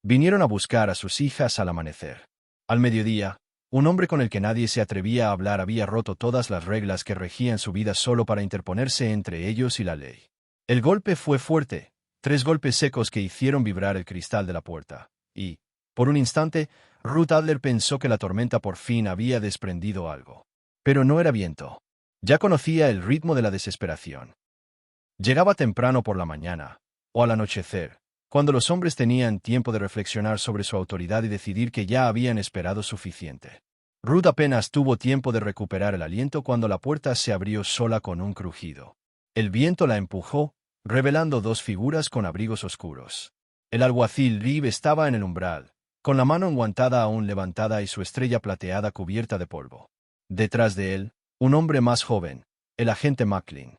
Vinieron a buscar a sus hijas al amanecer. Al mediodía, un hombre con el que nadie se atrevía a hablar había roto todas las reglas que regían su vida solo para interponerse entre ellos y la ley. El golpe fue fuerte, 3 golpes secos que hicieron vibrar el cristal de la puerta, y, por un instante, Ruth Adler pensó que la tormenta por fin había desprendido algo. Pero no era viento. Ya conocía el ritmo de la desesperación. Llegaba temprano por la mañana, o al anochecer, cuando los hombres tenían tiempo de reflexionar sobre su autoridad y decidir que ya habían esperado suficiente. Ruth apenas tuvo tiempo de recuperar el aliento cuando la puerta se abrió sola con un crujido. El viento la empujó, revelando 2 figuras con abrigos oscuros. El alguacil Reeve estaba en el umbral, con la mano enguantada aún levantada y su estrella plateada cubierta de polvo. Detrás de él, un hombre más joven, el agente Macklin.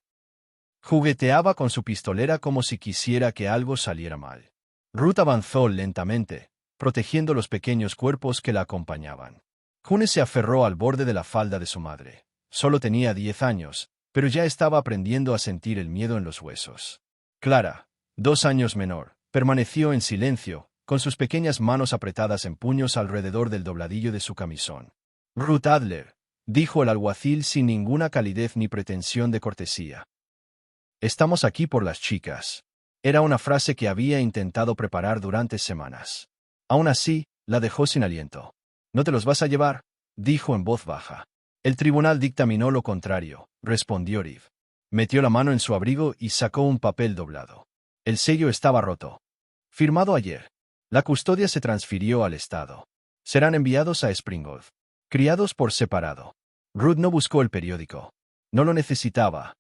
Jugueteaba con su pistolera como si quisiera que algo saliera mal. Ruth avanzó lentamente, protegiendo los pequeños cuerpos que la acompañaban. June se aferró al borde de la falda de su madre. Solo tenía 10 años, pero ya estaba aprendiendo a sentir el miedo en los huesos. Clara, 2 años menor, permaneció en silencio, con sus pequeñas manos apretadas en puños alrededor del dobladillo de su camisón. Ruth Adler, dijo el alguacil sin ninguna calidez ni pretensión de cortesía. Estamos aquí por las chicas. Era una frase que había intentado preparar durante semanas. Aún así, la dejó sin aliento. ¿No te los vas a llevar?, dijo en voz baja. El tribunal dictaminó lo contrario, respondió Reeve. Metió la mano en su abrigo y sacó un papel doblado. El sello estaba roto. Firmado ayer. La custodia se transfirió al Estado. Serán enviados a Springfield. Criados por separado. Ruth no buscó el periódico. No lo necesitaba.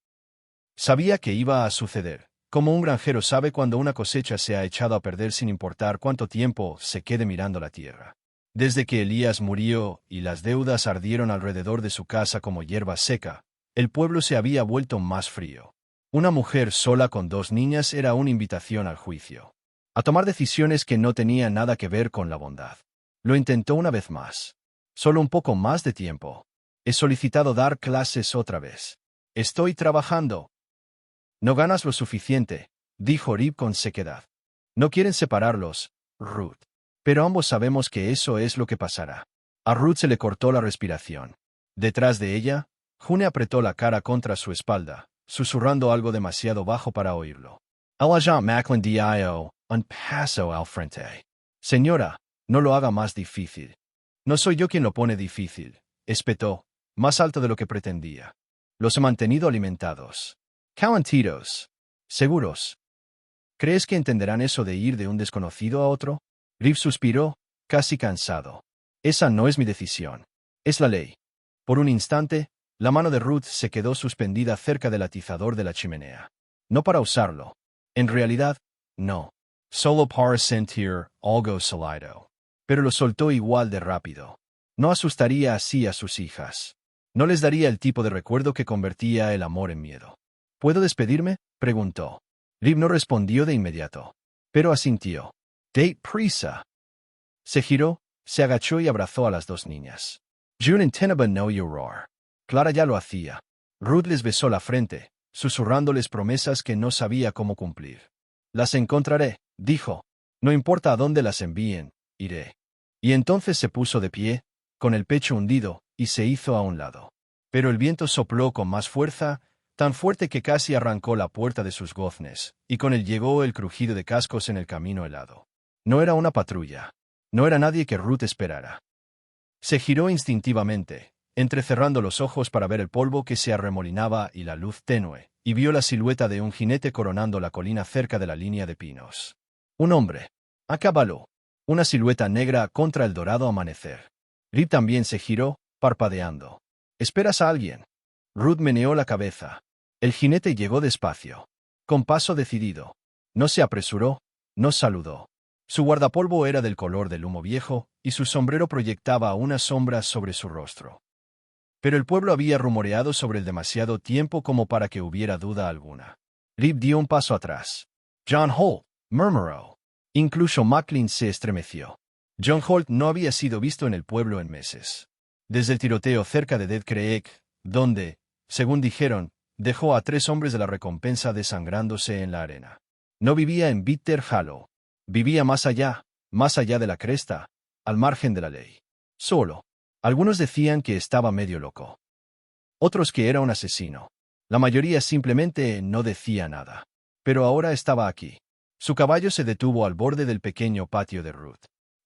Sabía que iba a suceder, como un granjero sabe cuando una cosecha se ha echado a perder sin importar cuánto tiempo se quede mirando la tierra. Desde que Elías murió y las deudas ardieron alrededor de su casa como hierba seca, el pueblo se había vuelto más frío. Una mujer sola con 2 niñas era una invitación al juicio. A tomar decisiones que no tenían nada que ver con la bondad. Lo intentó una vez más. Solo un poco más de tiempo. He solicitado dar clases otra vez. Estoy trabajando. No ganas lo suficiente, dijo Reeve con sequedad. No quieren separarlos, Ruth. Pero ambos sabemos que eso es lo que pasará. A Ruth se le cortó la respiración. Detrás de ella, June apretó la cara contra su espalda, susurrando algo demasiado bajo para oírlo. El agente Macklin dio un paso al frente. Señora, no lo haga más difícil. No soy yo quien lo pone difícil, espetó, más alto de lo que pretendía. Los he mantenido alimentados. Calentitos. Seguros. ¿Crees que entenderán eso de ir de un desconocido a otro? Reeve suspiró, casi cansado. Esa no es mi decisión. Es la ley. Por un instante, la mano de Ruth se quedó suspendida cerca del atizador de la chimenea. No para usarlo. En realidad, no. Solo para sentir algo sólido. Pero lo soltó igual de rápido. No asustaría así a sus hijas. No les daría el tipo de recuerdo que convertía el amor en miedo. ¿Puedo despedirme?, preguntó. Reeve no respondió de inmediato, pero asintió. «Date prisa». Se giró, se agachó y abrazó a las 2 niñas. June intentaba no llorar. Clara ya lo hacía. Ruth les besó la frente, susurrándoles promesas que no sabía cómo cumplir. «Las encontraré», dijo. «No importa a dónde las envíen, iré». Y entonces se puso de pie, con el pecho hundido, y se hizo a un lado. Pero el viento sopló con más fuerza, tan fuerte que casi arrancó la puerta de sus goznes, y con él llegó el crujido de cascos en el camino helado. No era una patrulla. No era nadie que Ruth esperara. Se giró instintivamente, entrecerrando los ojos para ver el polvo que se arremolinaba y la luz tenue, y vio la silueta de un jinete coronando la colina cerca de la línea de pinos. Un hombre. A caballo. Una silueta negra contra el dorado amanecer. Reeve también se giró, parpadeando. «¿Esperas a alguien?» Ruth meneó la cabeza. El jinete llegó despacio. Con paso decidido. No se apresuró, no saludó. Su guardapolvo era del color del humo viejo, y su sombrero proyectaba unas sombras sobre su rostro. Pero el pueblo había rumoreado sobre él demasiado tiempo como para que hubiera duda alguna. Reeve dio un paso atrás. «John Holt», murmuró. Incluso Macklin se estremeció. John Holt no había sido visto en el pueblo en meses. Desde el tiroteo cerca de Dead Creek, donde, según dijeron, dejó a 3 hombres de la recompensa desangrándose en la arena. No vivía en Bitter Hollow. Vivía más allá, más allá de la cresta, al margen de la ley. Solo. Algunos decían que estaba medio loco. Otros que era un asesino. La mayoría simplemente no decía nada. Pero ahora estaba aquí. Su caballo se detuvo al borde del pequeño patio de Ruth.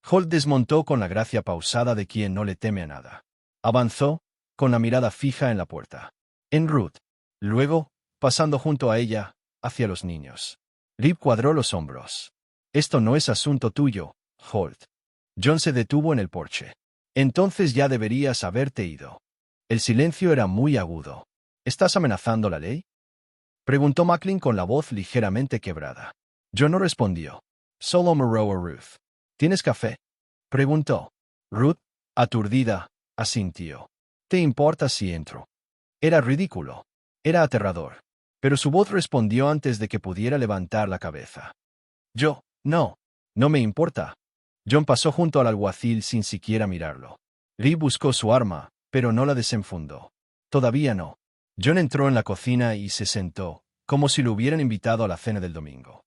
Holt desmontó con la gracia pausada de quien no le teme a nada. Avanzó, con la mirada fija en la puerta. En Ruth. Luego, pasando junto a ella, hacia los niños. Rip cuadró los hombros. Esto no es asunto tuyo, Holt. John se detuvo en el porche. Entonces ya deberías haberte ido. El silencio era muy agudo. ¿Estás amenazando la ley? Preguntó Macklin con la voz ligeramente quebrada. John no respondió. Solo miró a Ruth. ¿Tienes café? Preguntó. Ruth, aturdida, asintió. ¿Te importa si entro? Era ridículo. Era aterrador. Pero su voz respondió antes de que pudiera levantar la cabeza. No me importa. John pasó junto al alguacil sin siquiera mirarlo. Lee buscó su arma, pero no la desenfundó. Todavía no. John entró en la cocina y se sentó, como si lo hubieran invitado a la cena del domingo.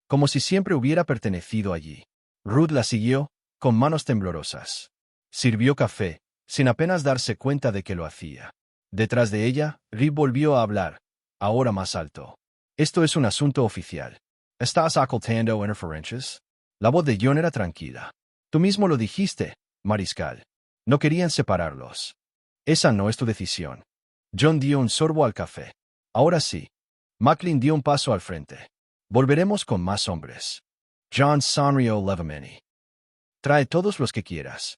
Como si siempre hubiera pertenecido allí. Ruth la siguió, con manos temblorosas. Sirvió café, sin apenas darse cuenta de que lo hacía. Detrás de ella, Rip volvió a hablar, ahora más alto. Esto es un asunto oficial. ¿Estás ocultando interferencias? La voz de John era tranquila. Tú mismo lo dijiste, mariscal. No querían separarlos. Esa no es tu decisión. John dio un sorbo al café. Ahora sí. Macklin dio un paso al frente. Volveremos con más hombres. John sonrió levemente. Trae todos los que quieras.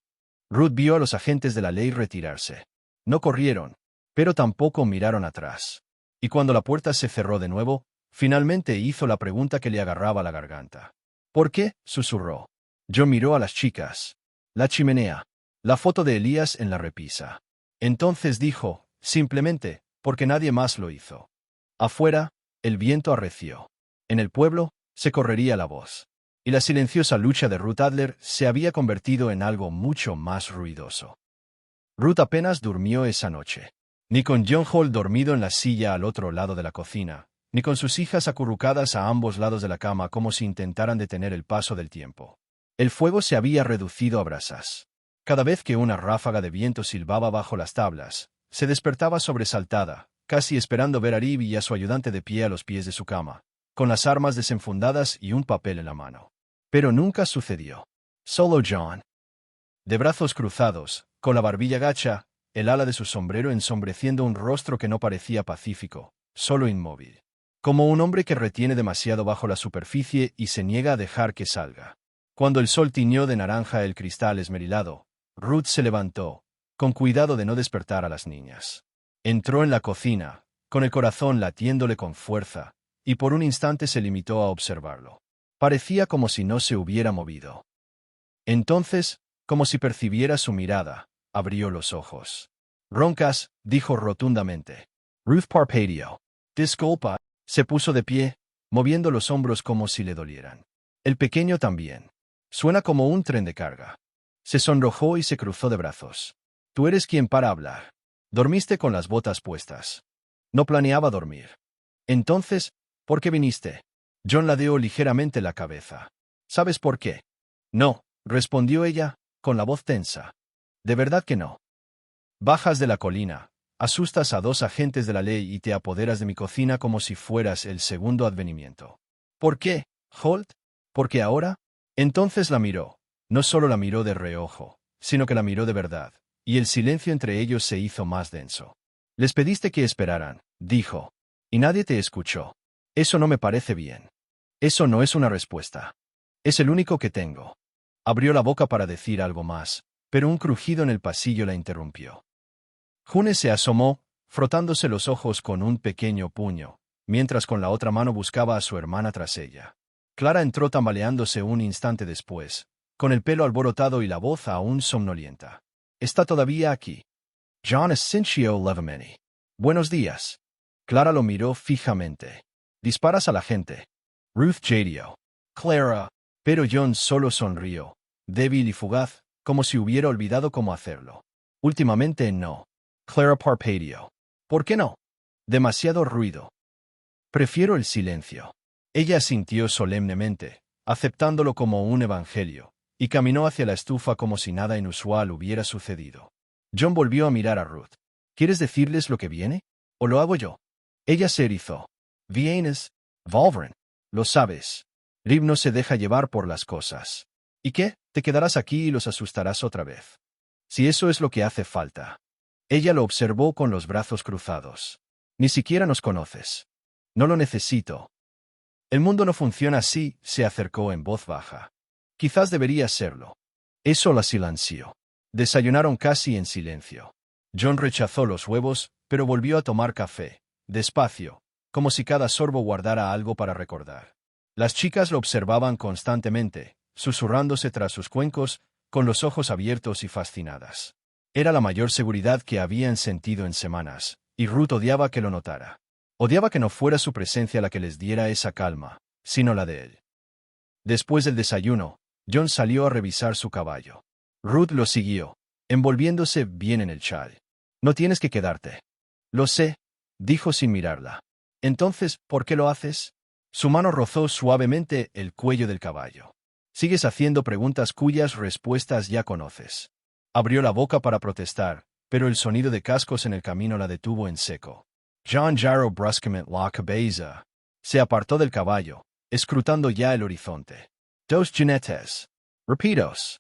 Ruth vio a los agentes de la ley retirarse. No corrieron, pero tampoco miraron atrás. Y cuando la puerta se cerró de nuevo, finalmente hizo la pregunta que le agarraba la garganta. ¿Por qué? Susurró. John miró a las chicas. La chimenea. La foto de Elías en la repisa. Entonces dijo, simplemente, porque nadie más lo hizo. Afuera, el viento arreció. En el pueblo, se correría la voz. Y la silenciosa lucha de Ruth Adler se había convertido en algo mucho más ruidoso. Ruth apenas durmió esa noche. Ni con John Holt dormido en la silla al otro lado de la cocina, ni con sus hijas acurrucadas a ambos lados de la cama como si intentaran detener el paso del tiempo. El fuego se había reducido a brasas. Cada vez que una ráfaga de viento silbaba bajo las tablas, se despertaba sobresaltada, casi esperando ver a Rip y a su ayudante de pie a los pies de su cama, con las armas desenfundadas y un papel en la mano. Pero nunca sucedió. Solo John. De brazos cruzados, con la barbilla gacha, el ala de su sombrero ensombreciendo un rostro que no parecía pacífico, solo inmóvil. Como un hombre que retiene demasiado bajo la superficie y se niega a dejar que salga. Cuando el sol tiñó de naranja el cristal esmerilado, Ruth se levantó, con cuidado de no despertar a las niñas. Entró en la cocina, con el corazón latiéndole con fuerza, y por un instante se limitó a observarlo. Parecía como si no se hubiera movido. Entonces, como si percibiera su mirada, abrió los ojos. Roncas, dijo rotundamente. Ruth parpadeó. Disculpa, se puso de pie, moviendo los hombros como si le dolieran. El pequeño también. Suena como un tren de carga. Se sonrojó y se cruzó de brazos. Tú eres quien para hablar. Dormiste con las botas puestas. No planeaba dormir. Entonces, ¿por qué viniste? John ladeó ligeramente la cabeza. ¿Sabes por qué? No, respondió ella, con la voz tensa. De verdad que no. Bajas de la colina, asustas a dos agentes de la ley y te apoderas de mi cocina como si fueras el segundo advenimiento. ¿Por qué, Holt? ¿Porque ahora? Entonces la miró. No solo la miró de reojo, sino que la miró de verdad, y el silencio entre ellos se hizo más denso. Les pediste que esperaran, dijo, y nadie te escuchó. Eso no me parece bien. Eso no es una respuesta. Es el único que tengo. Abrió la boca para decir algo más, pero un crujido en el pasillo la interrumpió. June se asomó, frotándose los ojos con un pequeño puño, mientras con la otra mano buscaba a su hermana tras ella. Clara entró tambaleándose un instante después, con el pelo alborotado y la voz aún somnolienta. ¿Está todavía aquí? John asintió levemente. Buenos días. Clara lo miró fijamente. Disparas a la gente. Ruth jadeó. Clara. Pero John solo sonrió, débil y fugaz, como si hubiera olvidado cómo hacerlo. Últimamente no. Clara parpadeó. ¿Por qué no? Demasiado ruido. Prefiero el silencio. Ella asintió solemnemente, aceptándolo como un evangelio, y caminó hacia la estufa como si nada inusual hubiera sucedido. John volvió a mirar a Ruth. ¿Quieres decirles lo que viene? ¿O lo hago yo? Ella se erizó. Vienes, Wolverine. Lo sabes. Liv no se deja llevar por las cosas. ¿Y qué? ¿Te quedarás aquí y los asustarás otra vez? Si eso es lo que hace falta. Ella lo observó con los brazos cruzados. Ni siquiera nos conoces. No lo necesito. El mundo no funciona así, se acercó en voz baja. Quizás debería serlo. Eso la silenció. Desayunaron casi en silencio. John rechazó los huevos, pero volvió a tomar café, despacio, como si cada sorbo guardara algo para recordar. Las chicas lo observaban constantemente, susurrándose tras sus cuencos, con los ojos abiertos y fascinadas. Era la mayor seguridad que habían sentido en semanas, y Ruth odiaba que lo notara. Odiaba que no fuera su presencia la que les diera esa calma, sino la de él. Después del desayuno, John salió a revisar su caballo. Ruth lo siguió, envolviéndose bien en el chal. No tienes que quedarte. Lo sé, dijo sin mirarla. Entonces, ¿por qué lo haces? Su mano rozó suavemente el cuello del caballo. Sigues haciendo preguntas cuyas respuestas ya conoces. Abrió la boca para protestar, pero el sonido de cascos en el camino la detuvo en seco. John giró bruscamente la cabeza. Se apartó del caballo, escrutando ya el horizonte. Dos jinetes. Rapidos.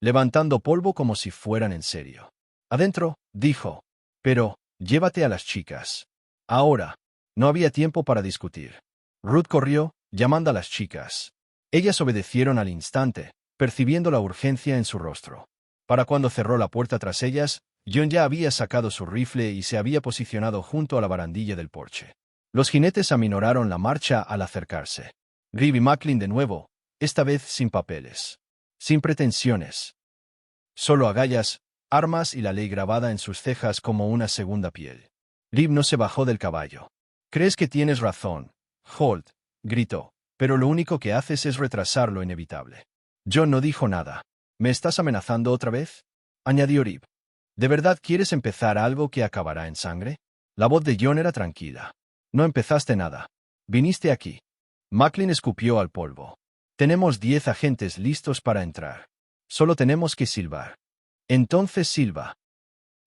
Levantando polvo como si fueran en serio. Adentro, dijo. Pero, llévate a las chicas. Ahora. No había tiempo para discutir. Ruth corrió, llamando a las chicas. Ellas obedecieron al instante, percibiendo la urgencia en su rostro. Para cuando cerró la puerta tras ellas, John ya había sacado su rifle y se había posicionado junto a la barandilla del porche. Los jinetes aminoraron la marcha al acercarse. Liv y Macklin de nuevo, esta vez sin papeles. Sin pretensiones. Solo agallas, armas y la ley grabada en sus cejas como una segunda piel. Liv no se bajó del caballo. «¿Crees que tienes razón?» Holt gritó, pero lo único que haces es retrasar lo inevitable. John no dijo nada. ¿Me estás amenazando otra vez?, añadió Liv. ¿De verdad quieres empezar algo que acabará en sangre? La voz de John era tranquila. No empezaste nada. Viniste aquí. Macklin escupió al polvo. Tenemos 10 agentes listos para entrar. Solo tenemos que silbar. Entonces silba.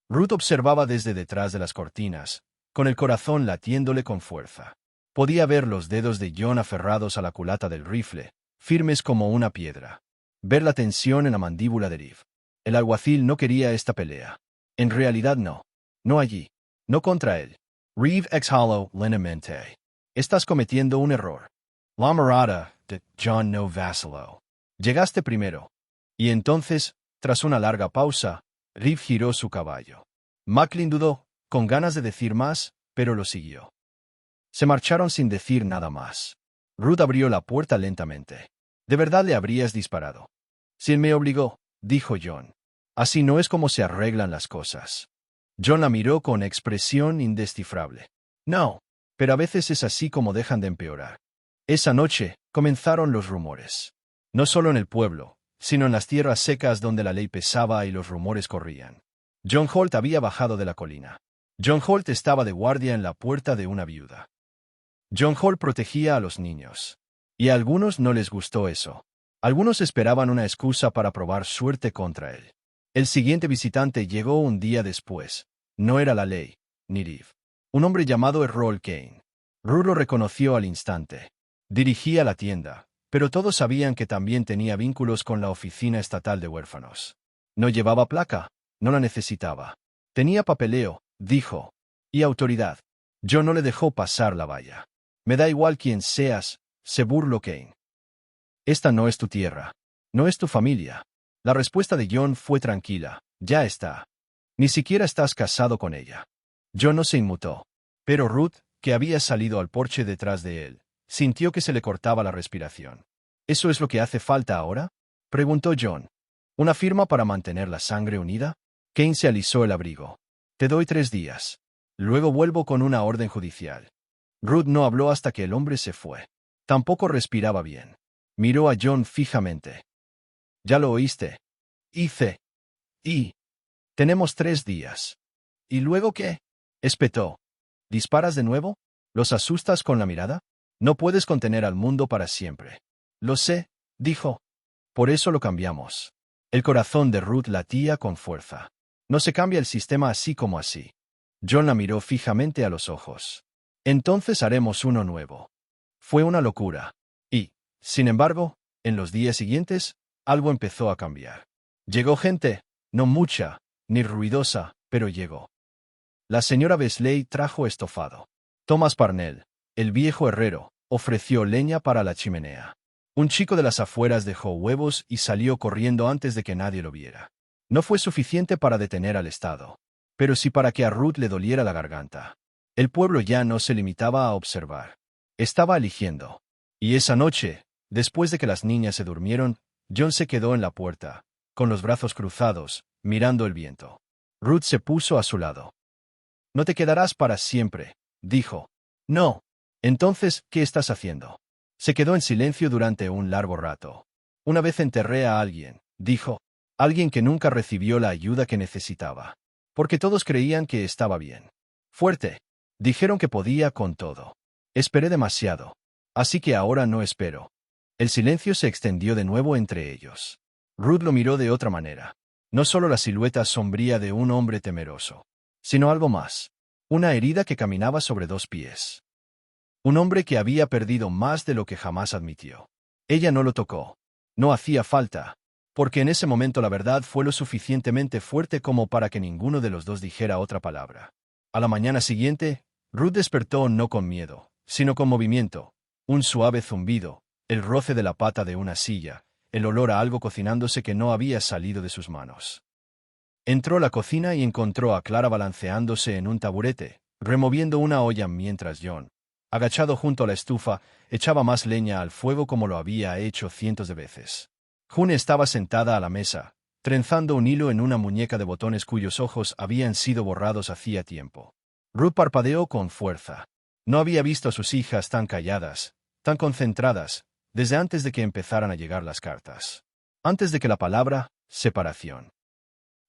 Ruth observaba desde detrás de las cortinas, con el corazón latiéndole con fuerza. Podía ver los dedos de John aferrados a la culata del rifle, firmes como una piedra. Ver la tensión en la mandíbula de Liv. El alguacil no quería esta pelea. En realidad no. No allí. No contra él. Reeve exhaló lentamente. Estás cometiendo un error. La mirada de John no vaciló. Llegaste primero. Y entonces, tras una larga pausa, Reeve giró su caballo. Macklin dudó, con ganas de decir más, pero lo siguió. Se marcharon sin decir nada más. Ruth abrió la puerta lentamente. ¿De verdad le habrías disparado? Si él me obligó, dijo John. Así no es como se arreglan las cosas. John la miró con expresión indescifrable. No, pero a veces es así como dejan de empeorar. Esa noche, comenzaron los rumores. No solo en el pueblo, sino en las tierras secas donde la ley pesaba y los rumores corrían. John Holt había bajado de la colina. John Holt estaba de guardia en la puerta de una viuda. John Holt protegía a los niños. Y a algunos no les gustó eso. Algunos esperaban una excusa para probar suerte contra él. El siguiente visitante llegó un día después. No era la ley, ni Liv. Un hombre llamado Errol Kane. Ruth lo reconoció al instante. Dirigía la tienda, pero todos sabían que también tenía vínculos con la Oficina Estatal de Huérfanos. No llevaba placa, no la necesitaba. Tenía papeleo, dijo, y autoridad. Yo no le dejó pasar la valla. Me da igual quién seas, se burló Kane. Esta no es tu tierra. No es tu familia. La respuesta de John fue tranquila. Ya está. Ni siquiera estás casado con ella. John no se inmutó. Pero Ruth, que había salido al porche detrás de él, sintió que se le cortaba la respiración. ¿Eso es lo que hace falta ahora?, preguntó John. ¿Una firma para mantener la sangre unida? Kane se alisó el abrigo. Te doy 3 días. Luego vuelvo con una orden judicial. Ruth no habló hasta que el hombre se fue. Tampoco respiraba bien. Miró a John fijamente. ¿Ya lo oíste? Hice. Y. Tenemos 3 días. ¿Y luego qué?, espetó. ¿Disparas de nuevo? ¿Los asustas con la mirada? No puedes contener al mundo para siempre. Lo sé, dijo. Por eso lo cambiamos. El corazón de Ruth latía con fuerza. No se cambia el sistema así como así. John la miró fijamente a los ojos. Entonces haremos uno nuevo. Fue una locura. Y, sin embargo, en los días siguientes, algo empezó a cambiar. Llegó gente, no mucha, ni ruidosa, pero llegó. La señora Beasley trajo estofado. Thomas Parnell, el viejo herrero, ofreció leña para la chimenea. Un chico de las afueras dejó huevos y salió corriendo antes de que nadie lo viera. No fue suficiente para detener al Estado, pero sí para que a Ruth le doliera la garganta. El pueblo ya no se limitaba a observar. Estaba eligiendo. Y esa noche, después de que las niñas se durmieron, John se quedó en la puerta, con los brazos cruzados, mirando el viento. Ruth se puso a su lado. «No te quedarás para siempre», dijo. «No. Entonces, ¿qué estás haciendo?» Se quedó en silencio durante un largo rato. «Una vez enterré a alguien», dijo. «Alguien que nunca recibió la ayuda que necesitaba. Porque todos creían que estaba bien. Fuerte. Dijeron que podía con todo. Esperé demasiado. Así que ahora no espero». El silencio se extendió de nuevo entre ellos. Ruth lo miró de otra manera. No solo la silueta sombría de un hombre temeroso, sino algo más. Una herida que caminaba sobre dos pies. Un hombre que había perdido más de lo que jamás admitió. Ella no lo tocó. No hacía falta, porque en ese momento la verdad fue lo suficientemente fuerte como para que ninguno de los dos dijera otra palabra. A la mañana siguiente, Ruth despertó no con miedo, sino con movimiento, un suave zumbido, el roce de la pata de una silla, el olor a algo cocinándose que no había salido de sus manos. Entró a la cocina y encontró a Clara balanceándose en un taburete, removiendo una olla mientras John, agachado junto a la estufa, echaba más leña al fuego como lo había hecho cientos de veces. June estaba sentada a la mesa, trenzando un hilo en una muñeca de botones cuyos ojos habían sido borrados hacía tiempo. Ruth parpadeó con fuerza. No había visto a sus hijas tan calladas, tan concentradas, desde antes de que empezaran a llegar las cartas. Antes de que la palabra, separación,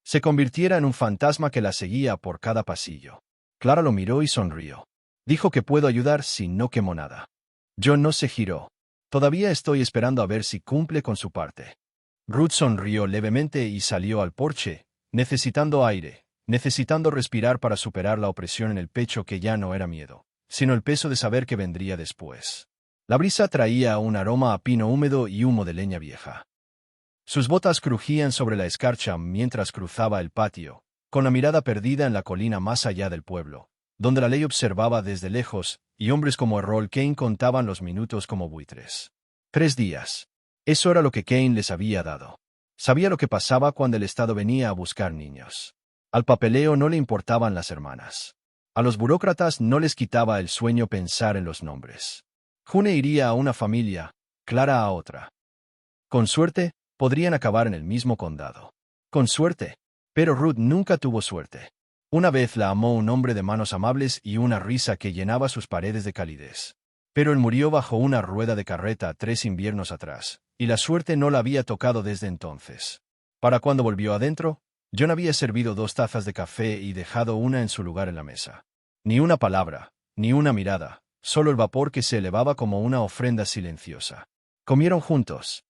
se convirtiera en un fantasma que la seguía por cada pasillo. Clara lo miró y sonrió. Dijo que puedo ayudar si no quemó nada. John no se giró. Todavía estoy esperando a ver si cumple con su parte. Ruth sonrió levemente y salió al porche, necesitando aire, necesitando respirar para superar la opresión en el pecho que ya no era miedo, sino el peso de saber que vendría después. La brisa traía un aroma a pino húmedo y humo de leña vieja. Sus botas crujían sobre la escarcha mientras cruzaba el patio, con la mirada perdida en la colina más allá del pueblo, donde la ley observaba desde lejos, y hombres como Errol Kane contaban los minutos como buitres. 3 días. Eso era lo que Kane les había dado. Sabía lo que pasaba cuando el Estado venía a buscar niños. Al papeleo no le importaban las hermanas. A los burócratas no les quitaba el sueño pensar en los nombres. June iría a una familia, Clara a otra. Con suerte, podrían acabar en el mismo condado. Con suerte. Pero Ruth nunca tuvo suerte. Una vez la amó un hombre de manos amables y una risa que llenaba sus paredes de calidez. Pero él murió bajo una rueda de carreta 3 inviernos atrás, y la suerte no la había tocado desde entonces. Para cuando volvió adentro, John había servido 2 tazas de café y dejado una en su lugar en la mesa. Ni una palabra, ni una mirada, solo el vapor que se elevaba como una ofrenda silenciosa. Comieron juntos.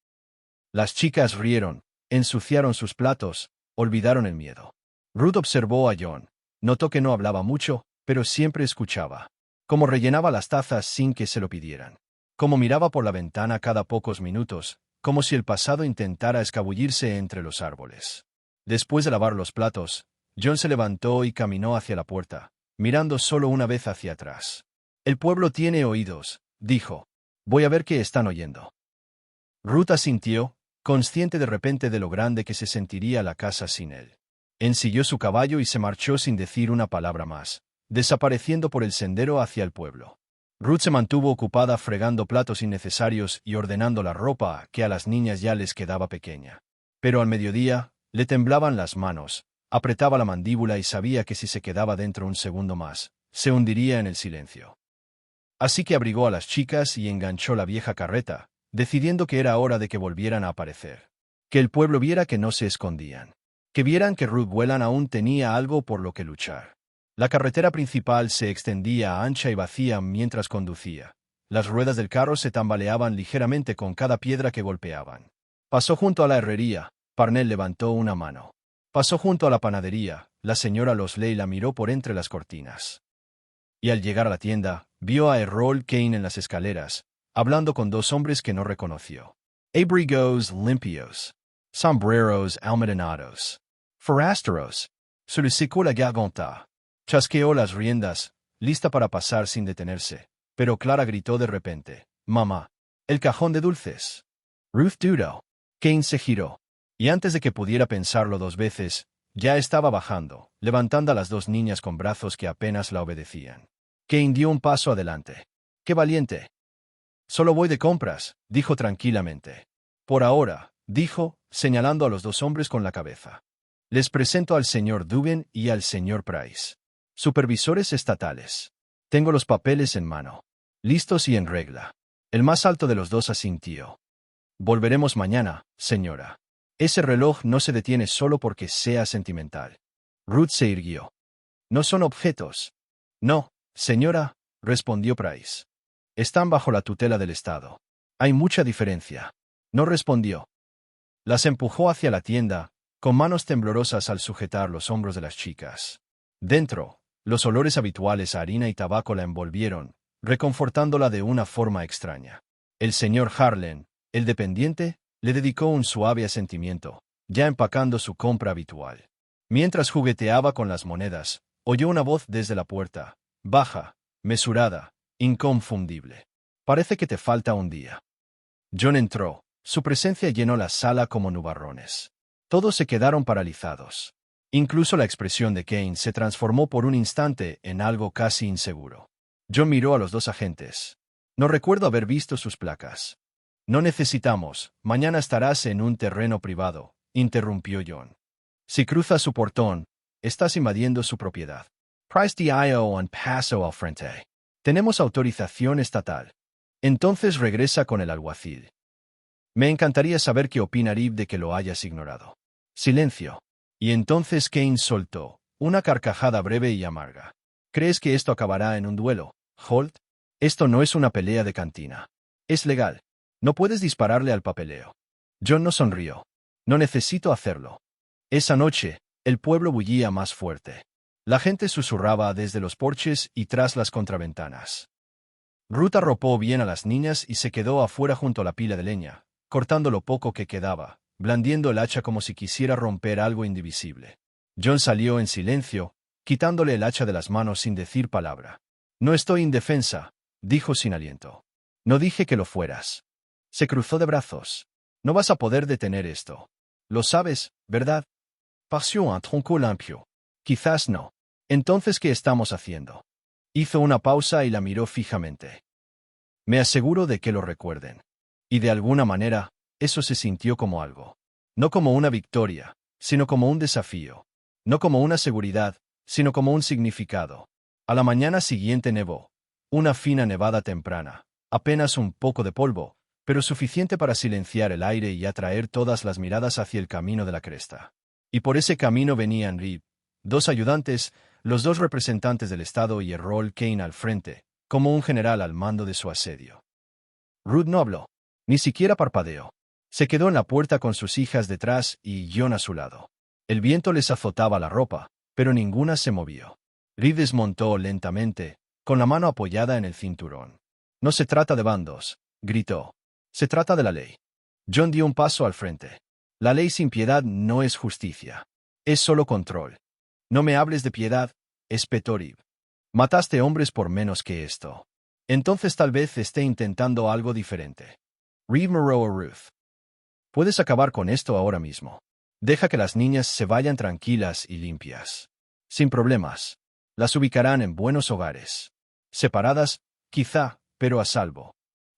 Las chicas rieron, ensuciaron sus platos, olvidaron el miedo. Ruth observó a John. Notó que no hablaba mucho, pero siempre escuchaba. Cómo rellenaba las tazas sin que se lo pidieran. Cómo miraba por la ventana cada pocos minutos, como si el pasado intentara escabullirse entre los árboles. Después de lavar los platos, John se levantó y caminó hacia la puerta, mirando solo una vez hacia atrás. «El pueblo tiene oídos», dijo. «Voy a ver qué están oyendo». Ruth asintió, consciente de repente de lo grande que se sentiría la casa sin él. Ensilló su caballo y se marchó sin decir una palabra más, desapareciendo por el sendero hacia el pueblo. Ruth se mantuvo ocupada fregando platos innecesarios y ordenando la ropa que a las niñas ya les quedaba pequeña. Pero al mediodía, le temblaban las manos, apretaba la mandíbula y sabía que si se quedaba dentro un segundo más, se hundiría en el silencio. Así que abrigó a las chicas y enganchó la vieja carreta, decidiendo que era hora de que volvieran a aparecer. Que el pueblo viera que no se escondían. Que vieran que Ruth Whelan aún tenía algo por lo que luchar. La carretera principal se extendía ancha y vacía mientras conducía, Las ruedas del carro se tambaleaban ligeramente con cada piedra que golpeaban. Pasó junto a la herrería. Parnell levantó una mano. Pasó junto a la panadería. La señora Losley la miró por entre las cortinas. Y al llegar a la tienda, vio a Errol Kane en las escaleras, hablando con dos hombres que no reconoció. Abrigos limpios. Sombreros almidonados. Forasteros. Se le secó la garganta. Chasqueó las riendas, lista para pasar sin detenerse. Pero Clara gritó de repente: «Mamá, el cajón de dulces». Ruth dudó. Kane se giró. Y antes de que pudiera pensarlo dos veces, ya estaba bajando, levantando a las dos niñas con brazos que apenas la obedecían. Kane dio un paso adelante. ¡Qué valiente! «Solo voy de compras», dijo tranquilamente. «Por ahora», dijo, señalando a los dos hombres con la cabeza. «Les presento al señor Dugan y al señor Price. Supervisores estatales. Tengo los papeles en mano. Listos y en regla». El más alto de los dos asintió. «Volveremos mañana, señora. Ese reloj no se detiene solo porque sea sentimental». Ruth se irguió. «No son objetos». «No, señora», respondió Price. «Están bajo la tutela del Estado. Hay mucha diferencia». No respondió. Las empujó hacia la tienda, con manos temblorosas al sujetar los hombros de las chicas. Dentro, los olores habituales a harina y tabaco la envolvieron, reconfortándola de una forma extraña. El señor Harlan, el dependiente, le dedicó un suave asentimiento, ya empacando su compra habitual. Mientras jugueteaba con las monedas, oyó una voz desde la puerta, baja, mesurada, inconfundible. «Parece que te falta un día». John entró. Su presencia llenó la sala como nubarrones. Todos se quedaron paralizados. Incluso la expresión de Kane se transformó por un instante en algo casi inseguro. John miró a los dos agentes. «No recuerdo haber visto sus placas». «No necesitamos, mañana estarás en un terreno privado», interrumpió John. «Si cruzas su portón, estás invadiendo su propiedad. Price dio un paso al frente. Tenemos autorización estatal». «Entonces regresa con el alguacil». «Me encantaría saber qué opina Reeve de que lo hayas ignorado». Silencio. Y entonces Kane soltó una carcajada breve y amarga. «¿Crees que esto acabará en un duelo, Holt? Esto no es una pelea de cantina. Es legal. No puedes dispararle al papeleo». John no sonrió. «No necesito hacerlo». Esa noche, el pueblo bullía más fuerte. La gente susurraba desde los porches y tras las contraventanas. Ruth arropó bien a las niñas y se quedó afuera junto a la pila de leña, cortando lo poco que quedaba, blandiendo el hacha como si quisiera romper algo indivisible. John salió en silencio, quitándole el hacha de las manos sin decir palabra. «No estoy indefensa», dijo sin aliento. «No dije que lo fueras». Se cruzó de brazos. «No vas a poder detener esto. Lo sabes, ¿verdad?» Pareció un tronco limpio. «Quizás no». «Entonces, ¿qué estamos haciendo?» Hizo una pausa y la miró fijamente. «Me aseguro de que lo recuerden». Y de alguna manera, eso se sintió como algo. No como una victoria, sino como un desafío. No como una seguridad, sino como un significado. A la mañana siguiente nevó. Una fina nevada temprana. Apenas un poco de polvo, pero suficiente para silenciar el aire y atraer todas las miradas hacia el camino de la cresta. Y por ese camino venían Reeve, dos ayudantes, los dos representantes del Estado y Errol Kane al frente, como un general al mando de su asedio. Ruth no habló. Ni siquiera parpadeó. Se quedó en la puerta con sus hijas detrás y John a su lado. El viento les azotaba la ropa, pero ninguna se movió. Reeve desmontó lentamente, con la mano apoyada en el cinturón. «No se trata de bandos», gritó. «Se trata de la ley». John dio un paso al frente. «La ley sin piedad no es justicia. Es solo control». «No me hables de piedad», espetó Reeve. «Mataste hombres por menos que esto. Entonces tal vez esté intentando algo diferente». Reeve miró a Ruth. «Puedes acabar con esto ahora mismo. Deja que las niñas se vayan tranquilas y limpias. Sin problemas. Las ubicarán en buenos hogares. Separadas, quizá, pero a salvo».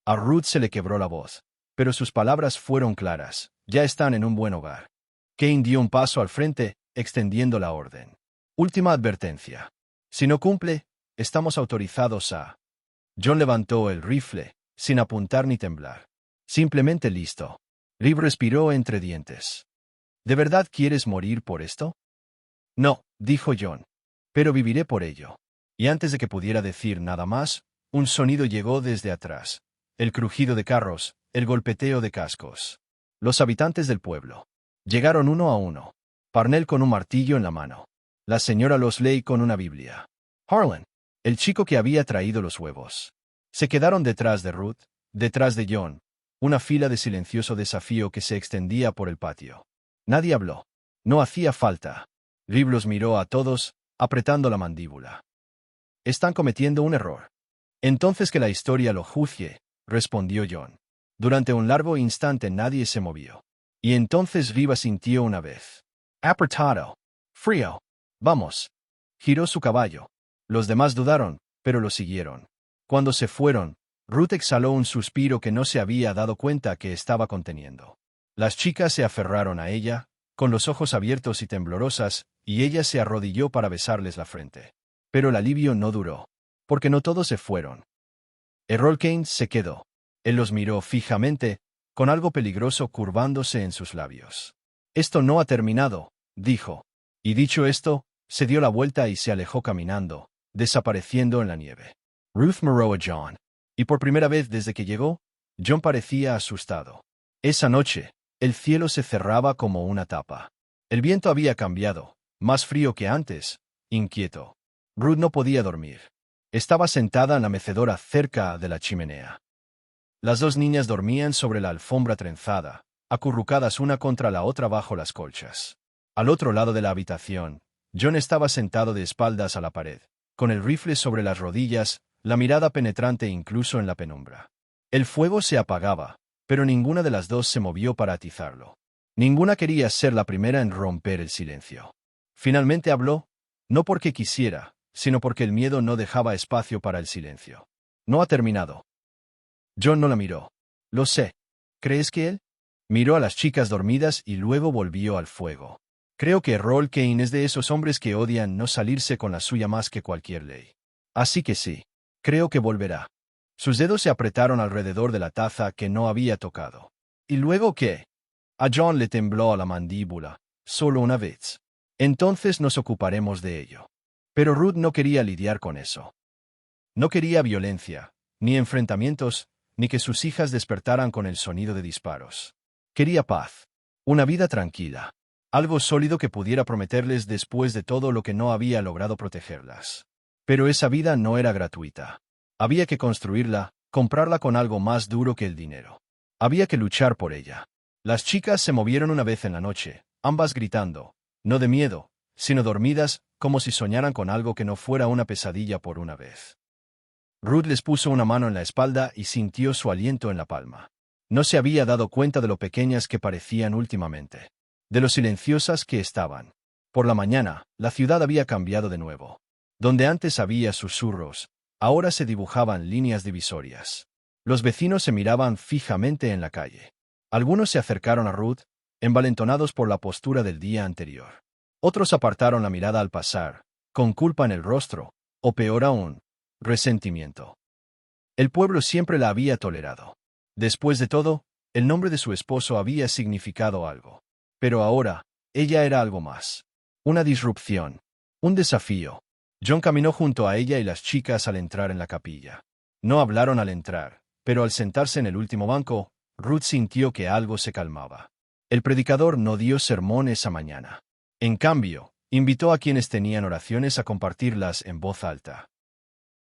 A Ruth se le quebró la voz, pero sus palabras fueron claras. «Ya están en un buen hogar». Kane dio un paso al frente, extendiendo la orden. «Última advertencia. Si no cumple, estamos autorizados a». John levantó el rifle, sin apuntar ni temblar. «Simplemente listo». Reeve respiró entre dientes. «¿De verdad quieres morir por esto?» «No», dijo John. «Pero viviré por ello». Y antes de que pudiera decir nada más, un sonido llegó desde atrás. El crujido de carros, el golpeteo de cascos. Los habitantes del pueblo. Llegaron uno a uno. Parnell con un martillo en la mano. La señora Losley con una Biblia. Harlan, el chico que había traído los huevos. Se quedaron detrás de Ruth, detrás de John, una fila de silencioso desafío que se extendía por el patio. Nadie habló. No hacía falta. Liv los miró a todos, apretando la mandíbula. Están cometiendo un error. Entonces que la historia lo juzgue, respondió John. Durante un largo instante nadie se movió. Y entonces Riva sintió una vez. Apretado. Frío. Vamos. Giró su caballo. Los demás dudaron, pero lo siguieron. Cuando se fueron, Ruth exhaló un suspiro que no se había dado cuenta que estaba conteniendo. Las chicas se aferraron a ella, con los ojos abiertos y temblorosas, y ella se arrodilló para besarles la frente. Pero el alivio no duró, porque no todos se fueron. Errol Kane se quedó. Él los miró fijamente, con algo peligroso curvándose en sus labios. Esto no ha terminado, dijo. Y dicho esto, se dio la vuelta y se alejó caminando, desapareciendo en la nieve. Ruth miró a John. Y por primera vez desde que llegó, John parecía asustado. Esa noche, el cielo se cerraba como una tapa. El viento había cambiado, más frío que antes, inquieto. Ruth no podía dormir. Estaba sentada en la mecedora cerca de la chimenea. Las dos niñas dormían sobre la alfombra trenzada, acurrucadas una contra la otra bajo las colchas. Al otro lado de la habitación, John estaba sentado de espaldas a la pared, con el rifle sobre las rodillas, la mirada penetrante incluso en la penumbra. El fuego se apagaba, pero ninguna de las dos se movió para atizarlo. Ninguna quería ser la primera en romper el silencio. Finalmente habló, no porque quisiera, sino porque el miedo no dejaba espacio para el silencio. No ha terminado. John no la miró. Lo sé. ¿Crees que él? Miró a las chicas dormidas y luego volvió al fuego. Creo que Errol Kane es de esos hombres que odian no salirse con la suya más que cualquier ley. Así que sí. Creo que volverá. Sus dedos se apretaron alrededor de la taza que no había tocado. ¿Y luego qué? A John le tembló la mandíbula. Solo una vez. Entonces nos ocuparemos de ello. Pero Ruth no quería lidiar con eso. No quería violencia, ni enfrentamientos, ni que sus hijas despertaran con el sonido de disparos. Quería paz. Una vida tranquila. Algo sólido que pudiera prometerles después de todo lo que no había logrado protegerlas. Pero esa vida no era gratuita. Había que construirla, comprarla con algo más duro que el dinero. Había que luchar por ella. Las chicas se movieron una vez en la noche, ambas gritando, no de miedo, sino dormidas, como si soñaran con algo que no fuera una pesadilla por una vez. Ruth les puso una mano en la espalda y sintió su aliento en la palma. No se había dado cuenta de lo pequeñas que parecían últimamente, de lo silenciosas que estaban. Por la mañana, la ciudad había cambiado de nuevo. Donde antes había susurros, ahora se dibujaban líneas divisorias. Los vecinos se miraban fijamente en la calle. Algunos se acercaron a Ruth, envalentonados por la postura del día anterior. Otros apartaron la mirada al pasar, con culpa en el rostro, o peor aún, resentimiento. El pueblo siempre la había tolerado. Después de todo, el nombre de su esposo había significado algo. Pero ahora, ella era algo más. Una disrupción. Un desafío. John caminó junto a ella y las chicas al entrar en la capilla. No hablaron al entrar, pero al sentarse en el último banco, Ruth sintió que algo se calmaba. El predicador no dio sermón esa mañana. En cambio, invitó a quienes tenían oraciones a compartirlas en voz alta.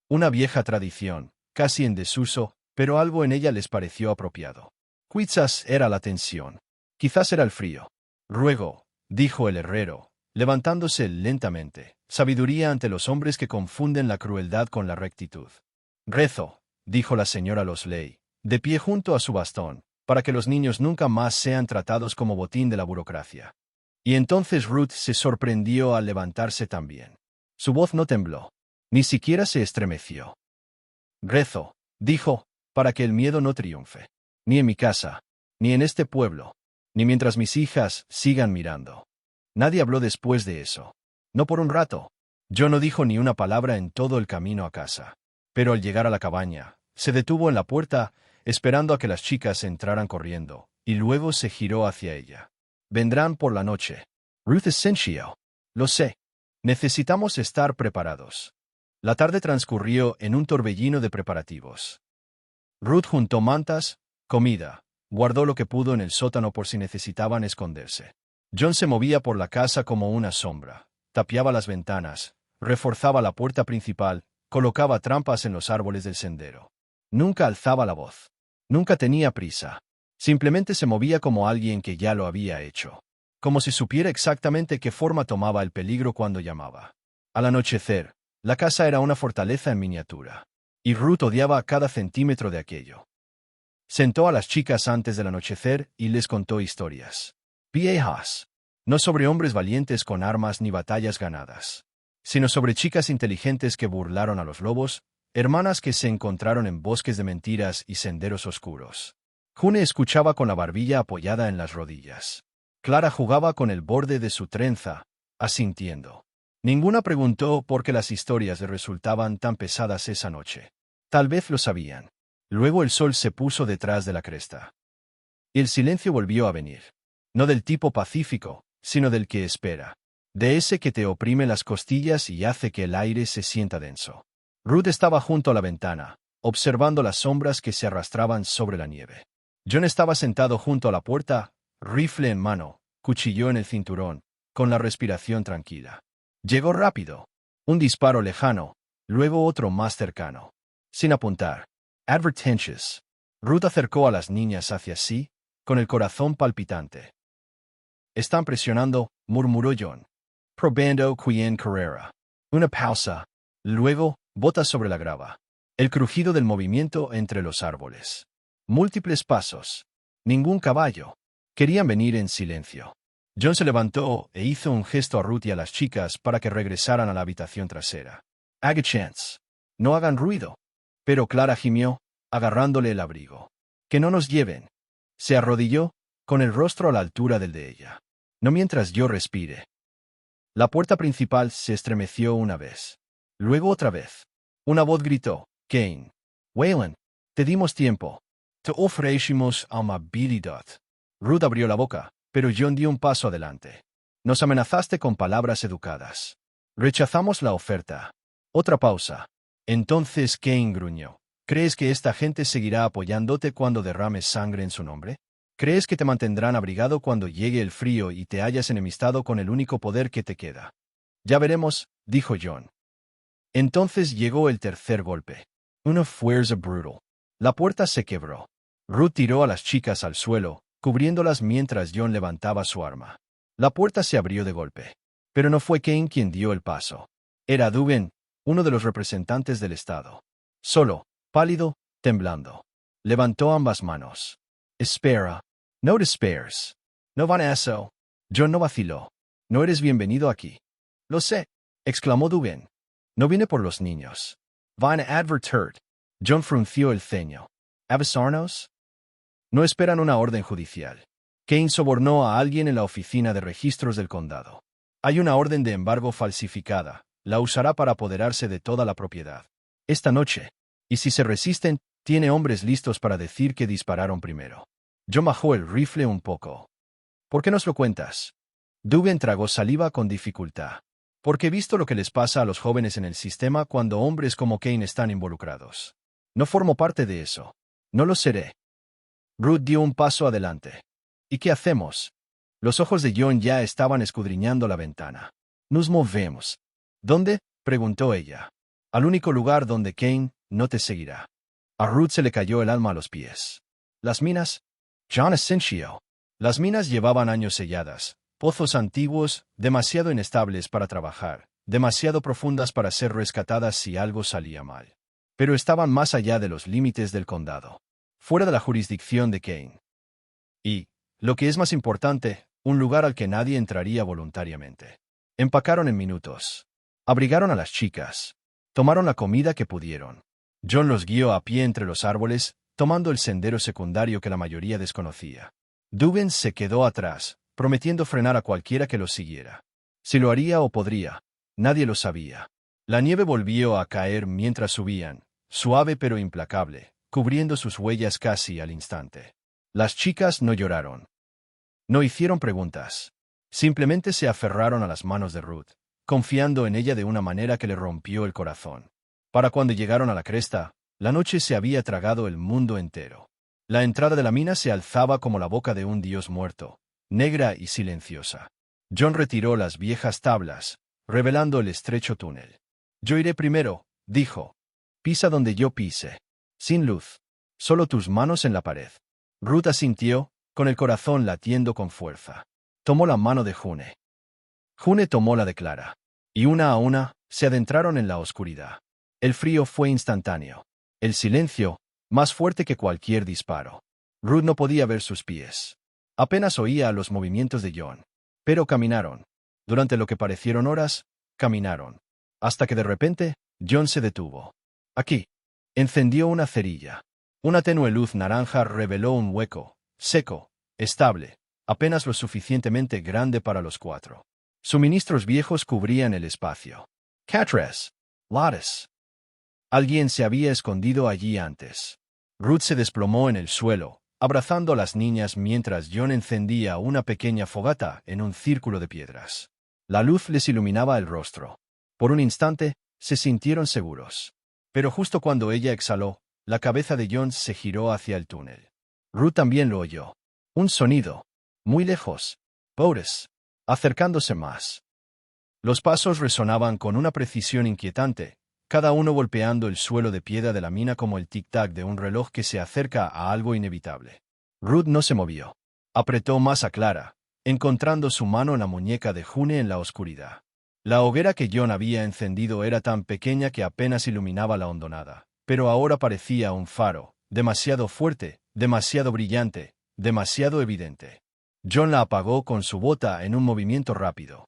Una vieja tradición, casi en desuso, pero algo en ella les pareció apropiado. Quizás era la tensión. Quizás era el frío. Ruego, dijo el herrero, levantándose lentamente, sabiduría ante los hombres que confunden la crueldad con la rectitud. Rezo, dijo la señora Losley, de pie junto a su bastón, para que los niños nunca más sean tratados como botín de la burocracia. Y entonces Ruth se sorprendió al levantarse también. Su voz no tembló. Ni siquiera se estremeció. Rezo, dijo, para que el miedo no triunfe. Ni en mi casa, ni en este pueblo, ni mientras mis hijas sigan mirando. Nadie habló después de eso. No por un rato. Yo no dijo ni una palabra en todo el camino a casa. Pero al llegar a la cabaña, se detuvo en la puerta, esperando a que las chicas entraran corriendo, y luego se giró hacia ella. Vendrán por la noche. Ruth es sencillo. Lo sé. Necesitamos estar preparados. La tarde transcurrió en un torbellino de preparativos. Ruth juntó mantas, comida, guardó lo que pudo en el sótano por si necesitaban esconderse. John se movía por la casa como una sombra, tapiaba las ventanas, reforzaba la puerta principal, colocaba trampas en los árboles del sendero. Nunca alzaba la voz. Nunca tenía prisa. Simplemente se movía como alguien que ya lo había hecho. Como si supiera exactamente qué forma tomaba el peligro cuando llamaba. Al anochecer, la casa era una fortaleza en miniatura. Y Ruth odiaba cada centímetro de aquello. Sentó a las chicas antes del anochecer y les contó historias. Viejas. No sobre hombres valientes con armas ni batallas ganadas, sino sobre chicas inteligentes que burlaron a los lobos, hermanas que se encontraron en bosques de mentiras y senderos oscuros. June escuchaba con la barbilla apoyada en las rodillas. Clara jugaba con el borde de su trenza, asintiendo. Ninguna preguntó por qué las historias le resultaban tan pesadas esa noche. Tal vez lo sabían. Luego el sol se puso detrás de la cresta. Y el silencio volvió a venir. No del tipo pacífico, sino del que espera. De ese que te oprime las costillas y hace que el aire se sienta denso. Ruth estaba junto a la ventana, observando las sombras que se arrastraban sobre la nieve. John estaba sentado junto a la puerta, rifle en mano, cuchillo en el cinturón, con la respiración tranquila. Llegó rápido. Un disparo lejano, luego otro más cercano. Sin apuntar. Advertencias. Ruth acercó a las niñas hacia sí, con el corazón palpitante. Están presionando, murmuró John. Probando quien carrera. Una pausa. Luego, botas sobre la grava. El crujido del movimiento entre los árboles. Múltiples pasos. Ningún caballo. Querían venir en silencio. John se levantó e hizo un gesto a Ruth y a las chicas para que regresaran a la habitación trasera. Haga chance. No hagan ruido. Pero Clara gimió, agarrándole el abrigo. Que no nos lleven. Se arrodilló, con el rostro a la altura del de ella. No mientras yo respire. La puerta principal se estremeció una vez. Luego otra vez. Una voz gritó, Kane. Wayland, te dimos tiempo. Te ofrecimos amabilidad. Ruth abrió la boca, pero John dio un paso adelante. Nos amenazaste con palabras educadas. Rechazamos la oferta. Otra pausa. Entonces Kane gruñó. ¿Crees que esta gente seguirá apoyándote cuando derrames sangre en su nombre? ¿Crees que te mantendrán abrigado cuando llegue el frío y te hayas enemistado con el único poder que te queda? Ya veremos, dijo John. Entonces llegó el tercer golpe. Una fuerza brutal. La puerta se quebró. Ruth tiró a las chicas al suelo, cubriéndolas mientras John levantaba su arma. La puerta se abrió de golpe. Pero no fue Kane quien dio el paso. Era Duggan, uno de los representantes del Estado. Solo, pálido, temblando. Levantó ambas manos. Espera. No despairs. No van a eso. John no vaciló. No eres bienvenido aquí. Lo sé, exclamó Duggan. No vine por los niños. Van a advertir. John frunció el ceño. ¿Avisarnos? No esperan una orden judicial. Kane sobornó a alguien en la oficina de registros del condado. Hay una orden de embargo falsificada. La usará para apoderarse de toda la propiedad. Esta noche. Y si se resisten, tiene hombres listos para decir que dispararon primero. John bajó el rifle un poco. ¿Por qué nos lo cuentas? Duggan tragó saliva con dificultad. Porque he visto lo que les pasa a los jóvenes en el sistema cuando hombres como Kane están involucrados. No formo parte de eso. No lo seré. Ruth dio un paso adelante. ¿Y qué hacemos? Los ojos de John ya estaban escudriñando la ventana. Nos movemos. ¿Dónde? Preguntó ella. Al único lugar donde Kane no te seguirá. A Ruth se le cayó el alma a los pies. ¿Las minas? John asintió. Las minas llevaban años selladas, pozos antiguos, demasiado inestables para trabajar, demasiado profundas para ser rescatadas si algo salía mal. Pero estaban más allá de los límites del condado, fuera de la jurisdicción de Kane. Y, lo que es más importante, un lugar al que nadie entraría voluntariamente. Empacaron en minutos. Abrigaron a las chicas. Tomaron la comida que pudieron. John los guió a pie entre los árboles, tomando el sendero secundario que la mayoría desconocía. Duggan se quedó atrás, prometiendo frenar a cualquiera que los siguiera. Si lo haría o podría, nadie lo sabía. La nieve volvió a caer mientras subían, suave pero implacable, cubriendo sus huellas casi al instante. Las chicas no lloraron. No hicieron preguntas. Simplemente se aferraron a las manos de Ruth, confiando en ella de una manera que le rompió el corazón. Para cuando llegaron a la cresta, la noche se había tragado el mundo entero. La entrada de la mina se alzaba como la boca de un dios muerto, negra y silenciosa. John retiró las viejas tablas, revelando el estrecho túnel. Yo iré primero, dijo. Pisa donde yo pise. Sin luz. Solo tus manos en la pared. Ruth asintió, con el corazón latiendo con fuerza. Tomó la mano de June. June tomó la de Clara. Y una a una, se adentraron en la oscuridad. El frío fue instantáneo. El silencio, más fuerte que cualquier disparo. Ruth no podía ver sus pies. Apenas oía los movimientos de John. Pero caminaron. Durante lo que parecieron horas, caminaron. Hasta que de repente, John se detuvo. Aquí. Encendió una cerilla. Una tenue luz naranja reveló un hueco, seco, estable, apenas lo suficientemente grande para los cuatro. Suministros viejos cubrían el espacio. Catres. Lattes. Alguien se había escondido allí antes. Ruth se desplomó en el suelo, abrazando a las niñas mientras John encendía una pequeña fogata en un círculo de piedras. La luz les iluminaba el rostro. Por un instante, se sintieron seguros. Pero justo cuando ella exhaló, la cabeza de John se giró hacia el túnel. Ruth también lo oyó. Un sonido. Muy lejos. Boris. Acercándose más. Los pasos resonaban con una precisión inquietante, cada uno golpeando el suelo de piedra de la mina como el tic-tac de un reloj que se acerca a algo inevitable. Ruth no se movió. Apretó más a Clara, encontrando su mano en la muñeca de June en la oscuridad. La hoguera que John había encendido era tan pequeña que apenas iluminaba la hondonada, pero ahora parecía un faro, demasiado fuerte, demasiado brillante, demasiado evidente. John la apagó con su bota en un movimiento rápido.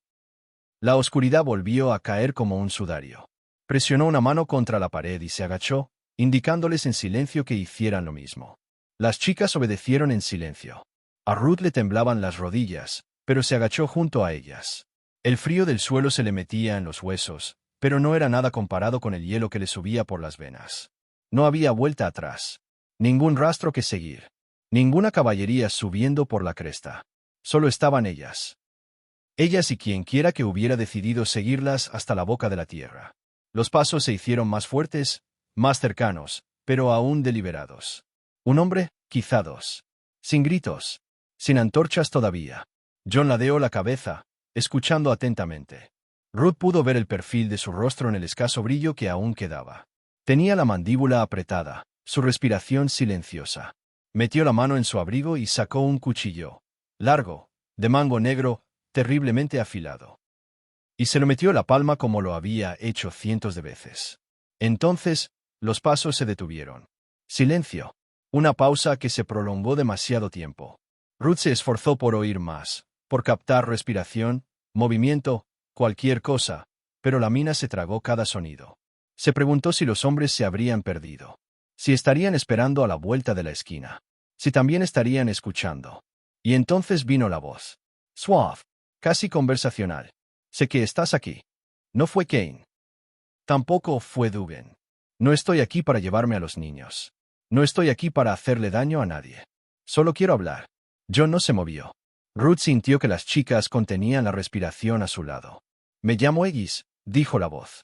La oscuridad volvió a caer como un sudario. Presionó una mano contra la pared y se agachó, indicándoles en silencio que hicieran lo mismo. Las chicas obedecieron en silencio. A Ruth le temblaban las rodillas, pero se agachó junto a ellas. El frío del suelo se le metía en los huesos, pero no era nada comparado con el hielo que le subía por las venas. No había vuelta atrás. Ningún rastro que seguir. Ninguna caballería subiendo por la cresta. Solo estaban ellas. Ellas y quienquiera que hubiera decidido seguirlas hasta la boca de la tierra. Los pasos se hicieron más fuertes, más cercanos, pero aún deliberados. Un hombre, quizá dos. Sin gritos. Sin antorchas todavía. John ladeó la cabeza, escuchando atentamente. Ruth pudo ver el perfil de su rostro en el escaso brillo que aún quedaba. Tenía la mandíbula apretada, su respiración silenciosa. Metió la mano en su abrigo y sacó un cuchillo. Largo, de mango negro, terriblemente afilado. Y se lo metió en la palma como lo había hecho cientos de veces. Entonces, los pasos se detuvieron. Silencio. Una pausa que se prolongó demasiado tiempo. Ruth se esforzó por oír más, por captar respiración, movimiento, cualquier cosa, pero la mina se tragó cada sonido. Se preguntó si los hombres se habrían perdido. Si estarían esperando a la vuelta de la esquina. Si también estarían escuchando. Y entonces vino la voz. Suave. Casi conversacional. Sé que estás aquí. No fue Kane. Tampoco fue Dugan. No estoy aquí para llevarme a los niños. No estoy aquí para hacerle daño a nadie. Solo quiero hablar. John no se movió. Ruth sintió que las chicas contenían la respiración a su lado. Me llamo Egis, dijo la voz.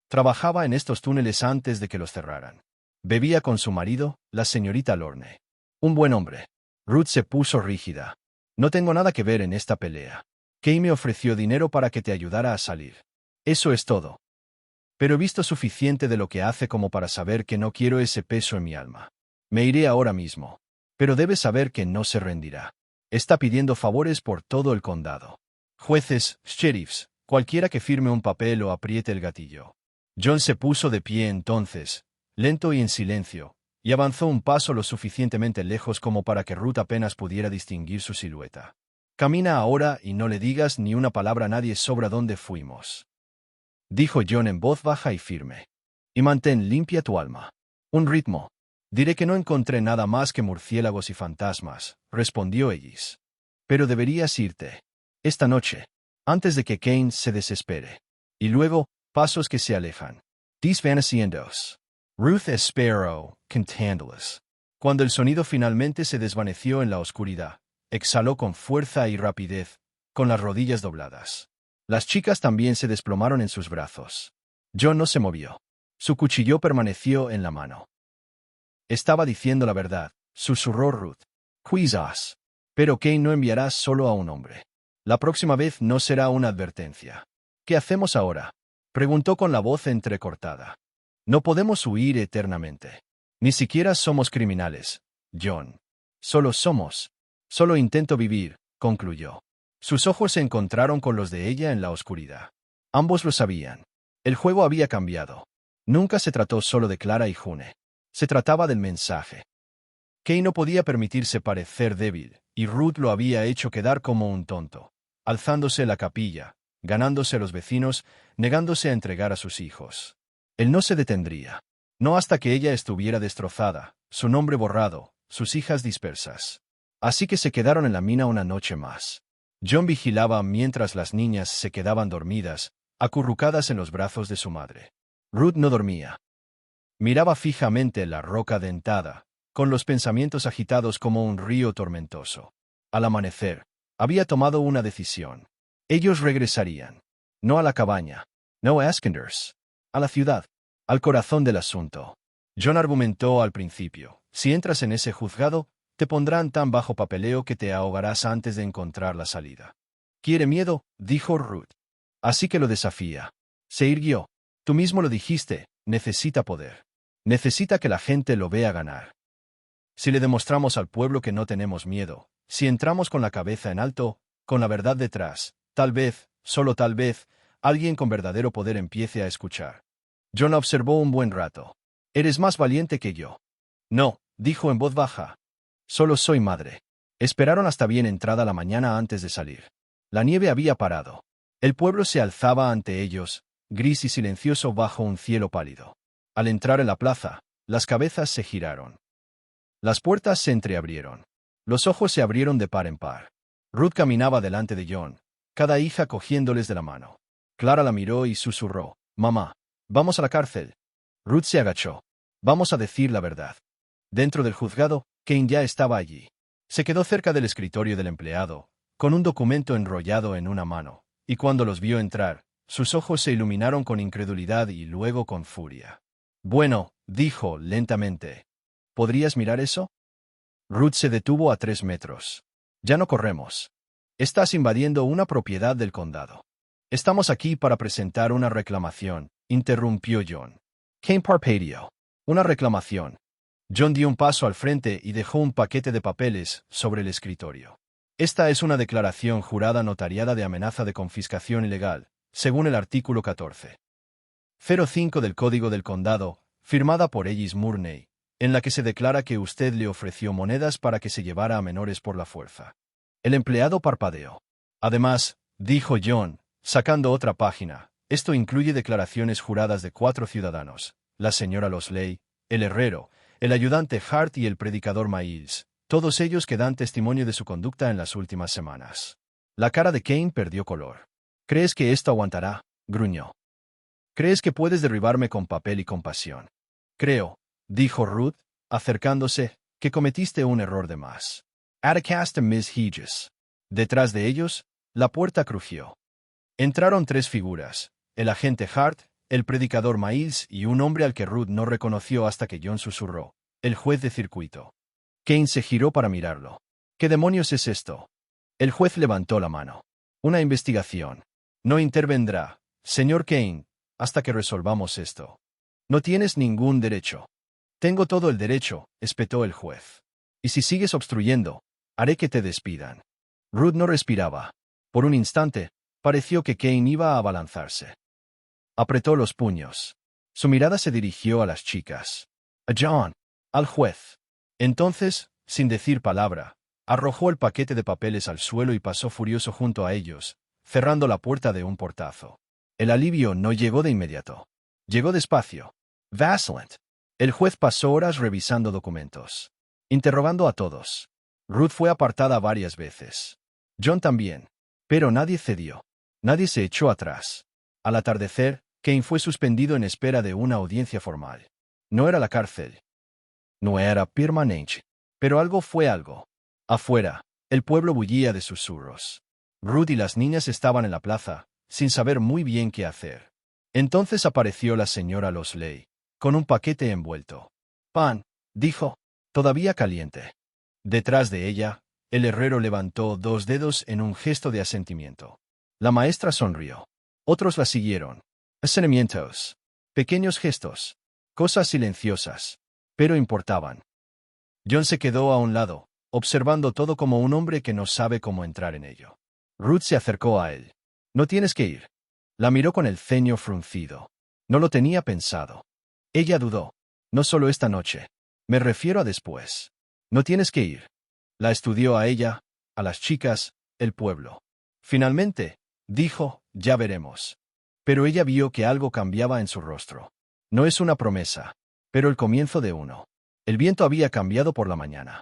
Trabajaba en estos túneles antes de que los cerraran. Bebía con su marido, la señorita Lorne. Un buen hombre. Ruth se puso rígida. No tengo nada que ver en esta pelea. Kay me ofreció dinero para que te ayudara a salir. Eso es todo. Pero he visto suficiente de lo que hace como para saber que no quiero ese peso en mi alma. Me iré ahora mismo. Pero debes saber que no se rendirá. Está pidiendo favores por todo el condado. Jueces, sheriffs, cualquiera que firme un papel o apriete el gatillo. John se puso de pie entonces, lento y en silencio, y avanzó un paso lo suficientemente lejos como para que Ruth apenas pudiera distinguir su silueta. Camina ahora y no le digas ni una palabra a nadie sobre dónde fuimos. Dijo John en voz baja y firme. Y mantén limpia tu alma. Un ritmo. Diré que no encontré nada más que murciélagos y fantasmas, respondió Egis. Pero deberías irte. Esta noche. Antes de que Kane se desespere. Y luego, pasos que se alejan. Desvaneciendos. Ruth Sparrow, cantándoles. Cuando el sonido finalmente se desvaneció en la oscuridad, exhaló con fuerza y rapidez, con las rodillas dobladas. Las chicas también se desplomaron en sus brazos. John no se movió. Su cuchillo permaneció en la mano. Estaba diciendo la verdad, susurró Ruth. Quizás. Pero Kane no enviará solo a un hombre. La próxima vez no será una advertencia. ¿Qué hacemos ahora? Preguntó con la voz entrecortada. No podemos huir eternamente. Ni siquiera somos criminales, John. Solo intento vivir, concluyó. Sus ojos se encontraron con los de ella en la oscuridad. Ambos lo sabían. El juego había cambiado. Nunca se trató solo de Clara y June. Se trataba del mensaje. Kane no podía permitirse parecer débil, y Ruth lo había hecho quedar como un tonto, alzándose la capilla, ganándose a los vecinos, negándose a entregar a sus hijos. Él no se detendría. No hasta que ella estuviera destrozada, su nombre borrado, sus hijas dispersas. Así que se quedaron en la mina una noche más. John vigilaba mientras las niñas se quedaban dormidas, acurrucadas en los brazos de su madre. Ruth no dormía. Miraba fijamente la roca dentada, con los pensamientos agitados como un río tormentoso. Al amanecer, había tomado una decisión. Ellos regresarían. No a la cabaña. No a Askenders. A la ciudad. Al corazón del asunto. John argumentó al principio. Si entras en ese juzgado, te pondrán tan bajo papeleo que te ahogarás antes de encontrar la salida. ¿Quiere miedo?, dijo Ruth. Así que lo desafía. Se irguió. Tú mismo lo dijiste, necesita poder. Necesita que la gente lo vea ganar. Si le demostramos al pueblo que no tenemos miedo, si entramos con la cabeza en alto, con la verdad detrás, tal vez, solo tal vez, alguien con verdadero poder empiece a escuchar. John observó un buen rato. Eres más valiente que yo. No, dijo en voz baja. Solo soy madre. Esperaron hasta bien entrada la mañana antes de salir. La nieve había parado. El pueblo se alzaba ante ellos, gris y silencioso bajo un cielo pálido. Al entrar en la plaza, las cabezas se giraron. Las puertas se entreabrieron. Los ojos se abrieron de par en par. Ruth caminaba delante de John, cada hija cogiéndoles de la mano. Clara la miró y susurró, «Mamá, vamos a la cárcel». Ruth se agachó. «Vamos a decir la verdad». Dentro del juzgado, Kane ya estaba allí. Se quedó cerca del escritorio del empleado, con un documento enrollado en una mano, y cuando los vio entrar, sus ojos se iluminaron con incredulidad y luego con furia. «Bueno», dijo lentamente. «¿Podrías mirar eso?» Ruth se detuvo a 3 metros. «Ya no corremos. Estás invadiendo una propiedad del condado. Estamos aquí para presentar una reclamación», interrumpió John. Kane parpadeó. «Una reclamación». John dio un paso al frente y dejó un paquete de papeles sobre el escritorio. «Esta es una declaración jurada notariada de amenaza de confiscación ilegal, según el artículo 14.05 del Código del Condado, firmada por Ellis Murney, en la que se declara que usted le ofreció monedas para que se llevara a menores por la fuerza». El empleado parpadeó. «Además», dijo John, sacando otra página, «esto incluye declaraciones juradas de 4 ciudadanos, la señora Losley, el herrero, el ayudante Hart y el predicador Miles, todos ellos que dan testimonio de su conducta en las últimas semanas». La cara de Kane perdió color. «¿Crees que esto aguantará?», gruñó. «¿Crees que puedes derribarme con papel y compasión?» «Creo», dijo Ruth, acercándose, «que cometiste un error de más». «Atacast a Miss Hedges». Detrás de ellos, la puerta crujió. Entraron 3 figuras, el agente Hart, el predicador Miles y un hombre al que Ruth no reconoció hasta que John susurró, «el juez de circuito». Kane se giró para mirarlo. «¿Qué demonios es esto?» El juez levantó la mano. «Una investigación. No intervendrá, señor Kane, hasta que resolvamos esto. No tienes ningún derecho». «Tengo todo el derecho», espetó el juez. «Y si sigues obstruyendo, haré que te despidan». Ruth no respiraba. Por un instante, pareció que Kane iba a abalanzarse. Apretó los puños. Su mirada se dirigió a las chicas. A John. Al juez. Entonces, sin decir palabra, arrojó el paquete de papeles al suelo y pasó furioso junto a ellos, cerrando la puerta de un portazo. El alivio no llegó de inmediato. Llegó despacio. Vacillant. El juez pasó horas revisando documentos, interrogando a todos. Ruth fue apartada varias veces. John también. Pero nadie cedió. Nadie se echó atrás. Al atardecer, Kane fue suspendido en espera de una audiencia formal. No era la cárcel. No era permanente. Pero algo fue algo. Afuera, el pueblo bullía de susurros. Ruth y las niñas estaban en la plaza, sin saber muy bien qué hacer. Entonces apareció la señora Losley, con un paquete envuelto. «Pan», dijo, «todavía caliente». Detrás de ella, el herrero levantó 2 dedos en un gesto de asentimiento. La maestra sonrió. Otros la siguieron. Asentimientos. Pequeños gestos. Cosas silenciosas. Pero importaban. John se quedó a un lado, observando todo como un hombre que no sabe cómo entrar en ello. Ruth se acercó a él. «No tienes que ir». La miró con el ceño fruncido. No lo tenía pensado. Ella dudó. «No solo esta noche. Me refiero a después. No tienes que ir». La estudió a ella, a las chicas, el pueblo. Finalmente, dijo, «Ya veremos». Pero ella vio que algo cambiaba en su rostro. No es una promesa, pero el comienzo de uno. El viento había cambiado por la mañana.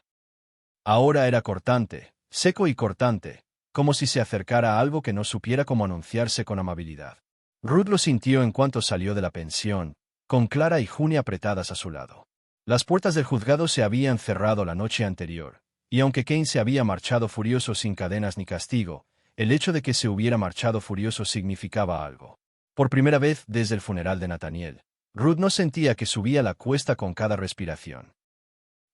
Ahora era cortante, seco y cortante, como si se acercara a algo que no supiera cómo anunciarse con amabilidad. Ruth lo sintió en cuanto salió de la pensión, con Clara y June apretadas a su lado. Las puertas del juzgado se habían cerrado la noche anterior, y aunque Kane se había marchado furioso sin cadenas ni castigo, el hecho de que se hubiera marchado furioso significaba algo. Por primera vez desde el funeral de Nathaniel, Ruth no sentía que subía la cuesta con cada respiración.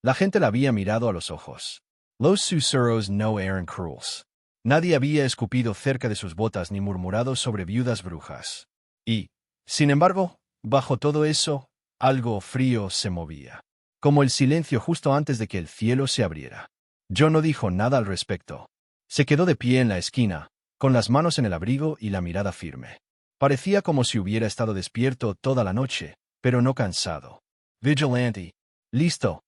La gente la había mirado a los ojos. Los susurros no eran crueles. Nadie había escupido cerca de sus botas ni murmurado sobre viudas brujas. Y, sin embargo, bajo todo eso, algo frío se movía. Como el silencio justo antes de que el cielo se abriera. John no dijo nada al respecto. Se quedó de pie en la esquina, con las manos en el abrigo y la mirada firme. Parecía como si hubiera estado despierto toda la noche, pero no cansado. Vigilante. Listo.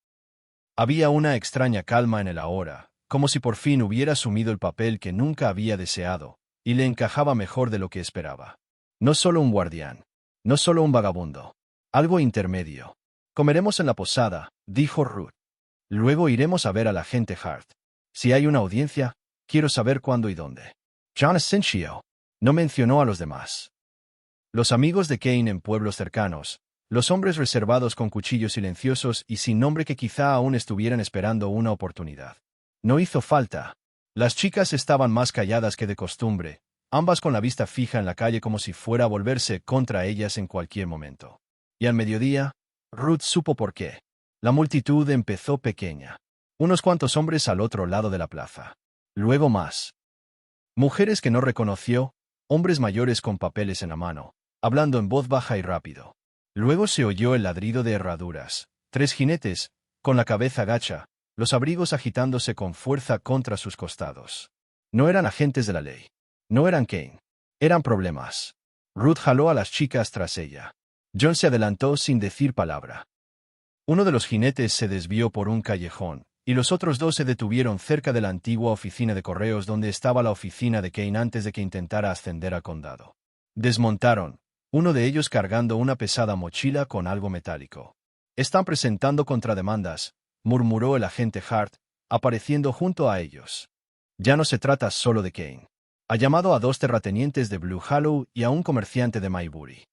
Había una extraña calma en él ahora, como si por fin hubiera asumido el papel que nunca había deseado, y le encajaba mejor de lo que esperaba. No solo un guardián. No solo un vagabundo. Algo intermedio. «Comeremos en la posada», dijo Ruth. «Luego iremos a ver a la gente Hart. Si hay una audiencia, quiero saber cuándo y dónde». John asintió. No mencionó a los demás. Los amigos de Kane en pueblos cercanos, los hombres reservados con cuchillos silenciosos y sin nombre que quizá aún estuvieran esperando una oportunidad. No hizo falta. Las chicas estaban más calladas que de costumbre, ambas con la vista fija en la calle como si fuera a volverse contra ellas en cualquier momento. Y al mediodía, Ruth supo por qué. La multitud empezó pequeña. Unos cuantos hombres al otro lado de la plaza. Luego más. Mujeres que no reconoció, hombres mayores con papeles en la mano, hablando en voz baja y rápido. Luego se oyó el ladrido de herraduras. 3 jinetes, con la cabeza gacha, los abrigos agitándose con fuerza contra sus costados. No eran agentes de la ley. No eran Kane. Eran problemas. Ruth jaló a las chicas tras ella. John se adelantó sin decir palabra. Uno de los jinetes se desvió por un callejón, y los otros 2 se detuvieron cerca de la antigua oficina de correos donde estaba la oficina de Kane antes de que intentara ascender a condado. Desmontaron, uno de ellos cargando una pesada mochila con algo metálico. «Están presentando contrademandas», murmuró el agente Hart, apareciendo junto a ellos. «Ya no se trata solo de Kane. Ha llamado a 2 terratenientes de Blue Hollow y a un comerciante de Maybury.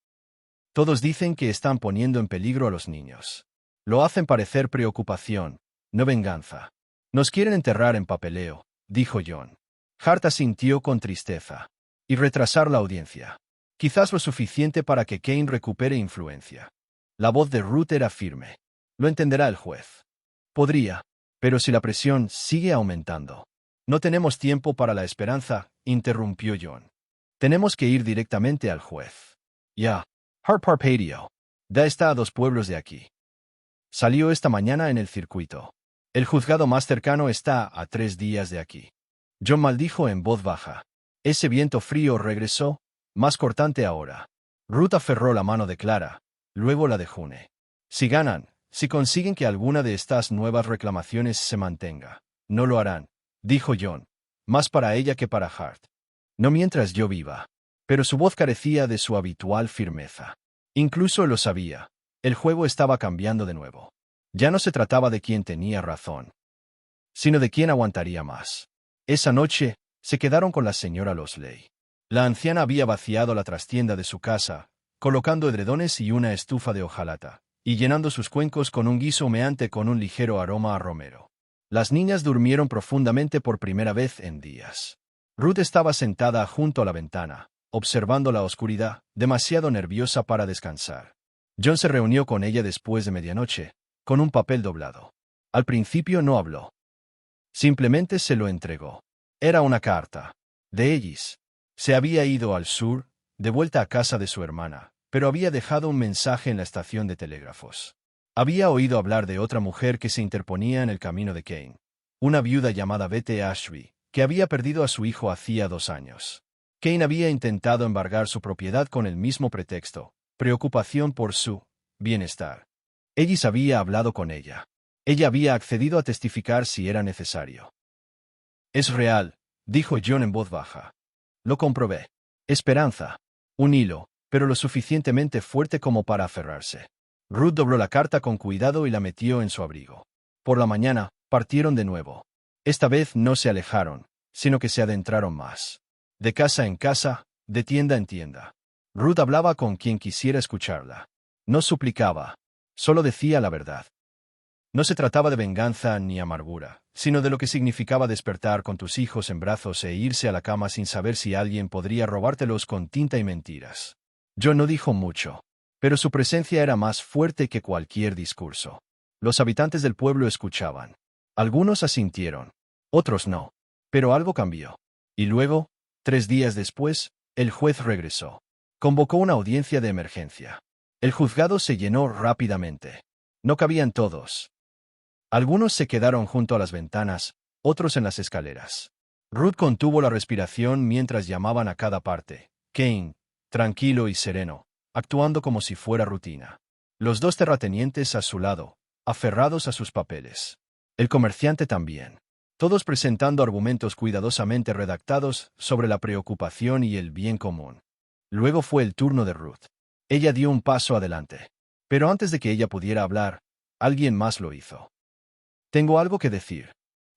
Todos dicen que están poniendo en peligro a los niños. Lo hacen parecer preocupación, no venganza. Nos quieren enterrar en papeleo», dijo John. Hart asintió con tristeza. «Y retrasar la audiencia. Quizás lo suficiente para que Kane recupere influencia». La voz de Ruth era firme. «Lo entenderá el juez». «Podría. Pero si la presión sigue aumentando». «No tenemos tiempo para la esperanza», interrumpió John. «Tenemos que ir directamente al juez». «Ya». Hart parpadeó. «Da está a 2 pueblos de aquí. Salió esta mañana en el circuito. El juzgado más cercano está a 3 días de aquí». John maldijo en voz baja. Ese viento frío regresó, más cortante ahora. Ruth aferró la mano de Clara, luego la de June. «Si ganan, si consiguen que alguna de estas nuevas reclamaciones se mantenga, no lo harán», dijo John, más para ella que para Hart. «No mientras yo viva». Pero su voz carecía de su habitual firmeza. Incluso lo sabía. El juego estaba cambiando de nuevo. Ya no se trataba de quién tenía razón, sino de quién aguantaría más. Esa noche, se quedaron con la señora Losley. La anciana había vaciado la trastienda de su casa, colocando edredones y una estufa de hojalata, y llenando sus cuencos con un guiso humeante con un ligero aroma a romero. Las niñas durmieron profundamente por primera vez en días. Ruth estaba sentada junto a la ventana, observando la oscuridad, demasiado nerviosa para descansar. John se reunió con ella después de medianoche, con un papel doblado. Al principio no habló. Simplemente se lo entregó. Era una carta. De Ellis. Se había ido al sur, de vuelta a casa de su hermana, pero había dejado un mensaje en la estación de telégrafos. Había oído hablar de otra mujer que se interponía en el camino de Kane. Una viuda llamada Bette Ashby, que había perdido a su hijo hacía 2 años. Kane había intentado embargar su propiedad con el mismo pretexto, preocupación por su bienestar. Ellis había hablado con ella. Ella había accedido a testificar si era necesario. «Es real», dijo John en voz baja. «Lo comprobé. Esperanza. Un hilo, pero lo suficientemente fuerte como para aferrarse». Ruth dobló la carta con cuidado y la metió en su abrigo. Por la mañana, partieron de nuevo. Esta vez no se alejaron, sino que se adentraron más. De casa en casa, de tienda en tienda. Ruth hablaba con quien quisiera escucharla. No suplicaba, solo decía la verdad. No se trataba de venganza ni amargura, sino de lo que significaba despertar con tus hijos en brazos e irse a la cama sin saber si alguien podría robártelos con tinta y mentiras. John no dijo mucho, pero su presencia era más fuerte que cualquier discurso. Los habitantes del pueblo escuchaban. Algunos asintieron, otros no. Pero algo cambió. Y luego, 3 días después, el juez regresó. Convocó una audiencia de emergencia. El juzgado se llenó rápidamente. No cabían todos. Algunos se quedaron junto a las ventanas, otros en las escaleras. Ruth contuvo la respiración mientras llamaban a cada parte. Kane, tranquilo y sereno, actuando como si fuera rutina. Los 2 terratenientes a su lado, aferrados a sus papeles. El comerciante también. Todos presentando argumentos cuidadosamente redactados sobre la preocupación y el bien común. Luego fue el turno de Ruth. Ella dio un paso adelante. Pero antes de que ella pudiera hablar, alguien más lo hizo. «Tengo algo que decir».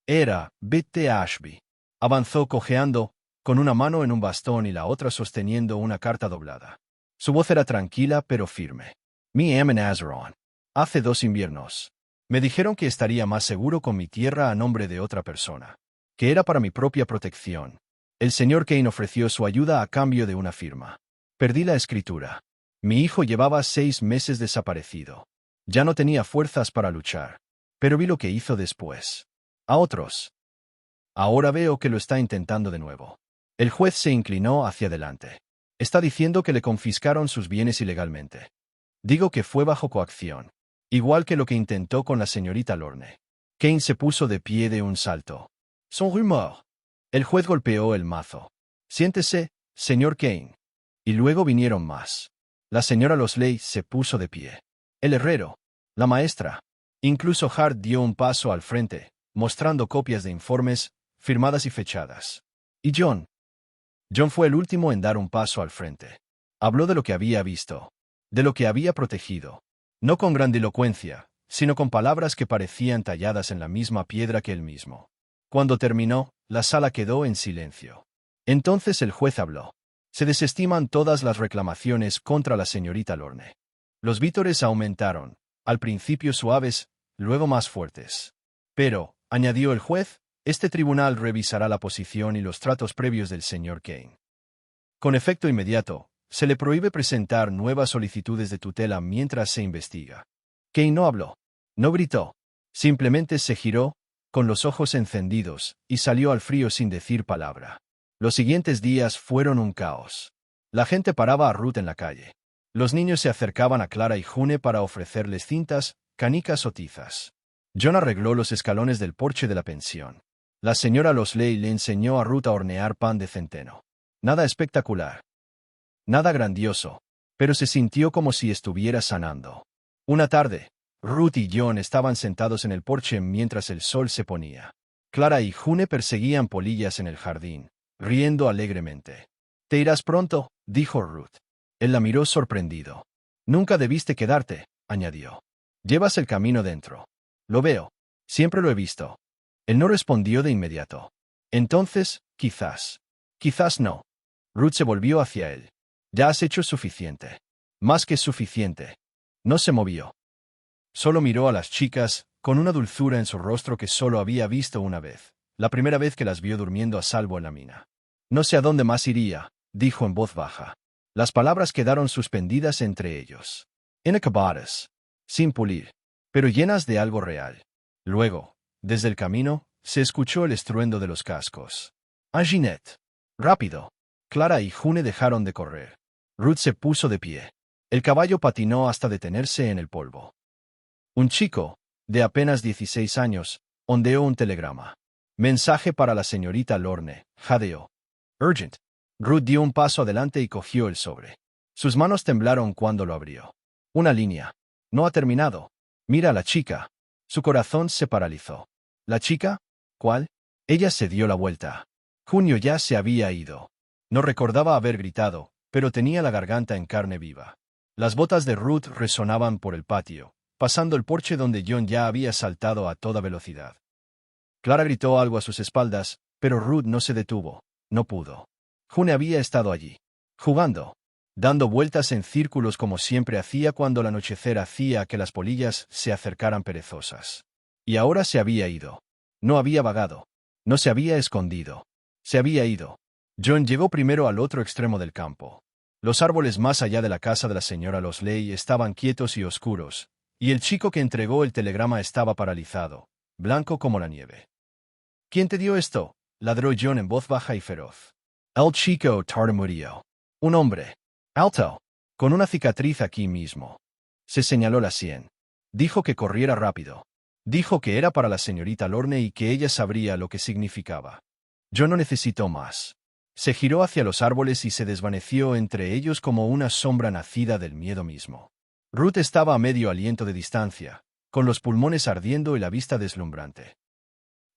Era Bette Ashby. Avanzó cojeando, con una mano en un bastón y la otra sosteniendo una carta doblada. Su voz era tranquila pero firme. «Mi am en Azeron. Hace 2 inviernos. Me dijeron que estaría más seguro con mi tierra a nombre de otra persona. Que era para mi propia protección. El señor Kane ofreció su ayuda a cambio de una firma. Perdí la escritura. Mi hijo llevaba 6 meses desaparecido. Ya no tenía fuerzas para luchar. Pero vi lo que hizo después. A otros. Ahora veo que lo está intentando de nuevo». El juez se inclinó hacia adelante. «Está diciendo que le confiscaron sus bienes ilegalmente. Digo que fue bajo coacción. Igual que lo que intentó con la señorita Lorne». Kane se puso de pie de un salto. «Son rumor». El juez golpeó el mazo. «Siéntese, señor Kane». Y luego vinieron más. La señora Losley se puso de pie. El herrero. La maestra. Incluso Hart dio un paso al frente, mostrando copias de informes, firmadas y fechadas. Y John. John fue el último en dar un paso al frente. Habló de lo que había visto, de lo que había protegido. No con grandilocuencia, sino con palabras que parecían talladas en la misma piedra que él mismo. Cuando terminó, la sala quedó en silencio. Entonces el juez habló. «Se desestiman todas las reclamaciones contra la señorita Lorne». Los vítores aumentaron, al principio suaves, luego más fuertes. «Pero», añadió el juez, «este tribunal revisará la posición y los tratos previos del señor Kane. Con efecto inmediato, se le prohíbe presentar nuevas solicitudes de tutela mientras se investiga». Kane no habló. No gritó. Simplemente se giró, con los ojos encendidos, y salió al frío sin decir palabra. Los siguientes días fueron un caos. La gente paraba a Ruth en la calle. Los niños se acercaban a Clara y June para ofrecerles cintas, canicas o tizas. John arregló los escalones del porche de la pensión. La señora Losley le enseñó a Ruth a hornear pan de centeno. Nada espectacular. Nada grandioso, pero se sintió como si estuviera sanando. Una tarde, Ruth y John estaban sentados en el porche mientras el sol se ponía. Clara y June perseguían polillas en el jardín, riendo alegremente. «Te irás pronto», dijo Ruth. Él la miró sorprendido. «Nunca debiste quedarte», añadió. «Llevas el camino dentro». «Lo veo. Siempre lo he visto». Él no respondió de inmediato. «Entonces, quizás». «Quizás no». Ruth se volvió hacia él. «Ya has hecho suficiente». «Más que suficiente». No se movió. Solo miró a las chicas, con una dulzura en su rostro que solo había visto una vez, la primera vez que las vio durmiendo a salvo en la mina. «No sé a dónde más iría», dijo en voz baja. Las palabras quedaron suspendidas entre ellos. Inacabadas. Sin pulir. Pero llenas de algo real. Luego, desde el camino, se escuchó el estruendo de los cascos. ¡A Ginette! ¡Rápido! Clara y June dejaron de correr. Ruth se puso de pie. El caballo patinó hasta detenerse en el polvo. Un chico, de apenas 16 años, ondeó un telegrama. Mensaje para la señorita Lorne, jadeó. Urgent. Ruth dio un paso adelante y cogió el sobre. Sus manos temblaron cuando lo abrió. Una línea. No ha terminado. Mira a la chica. Su corazón se paralizó. ¿La chica? ¿Cuál? Ella se dio la vuelta. Junio ya se había ido. No recordaba haber gritado, pero tenía la garganta en carne viva. Las botas de Ruth resonaban por el patio, pasando el porche donde John ya había saltado a toda velocidad. Clara gritó algo a sus espaldas, pero Ruth no se detuvo. No pudo. June había estado allí, jugando, dando vueltas en círculos como siempre hacía cuando el anochecer hacía que las polillas se acercaran perezosas. Y ahora se había ido. No había vagado. No se había escondido. Se había ido. John llegó primero al otro extremo del campo. Los árboles más allá de la casa de la señora Losley estaban quietos y oscuros, y el chico que entregó el telegrama estaba paralizado, blanco como la nieve. ¿Quién te dio esto?, ladró John en voz baja y feroz. El chico tartamudeó. Un hombre. Alto. Con una cicatriz aquí mismo. Se señaló la sien. Dijo que corriera rápido. Dijo que era para la señorita Lorne y que ella sabría lo que significaba. Yo no necesito más. Se giró hacia los árboles y se desvaneció entre ellos como una sombra nacida del miedo mismo. Ruth estaba a medio aliento de distancia, con los pulmones ardiendo y la vista deslumbrante.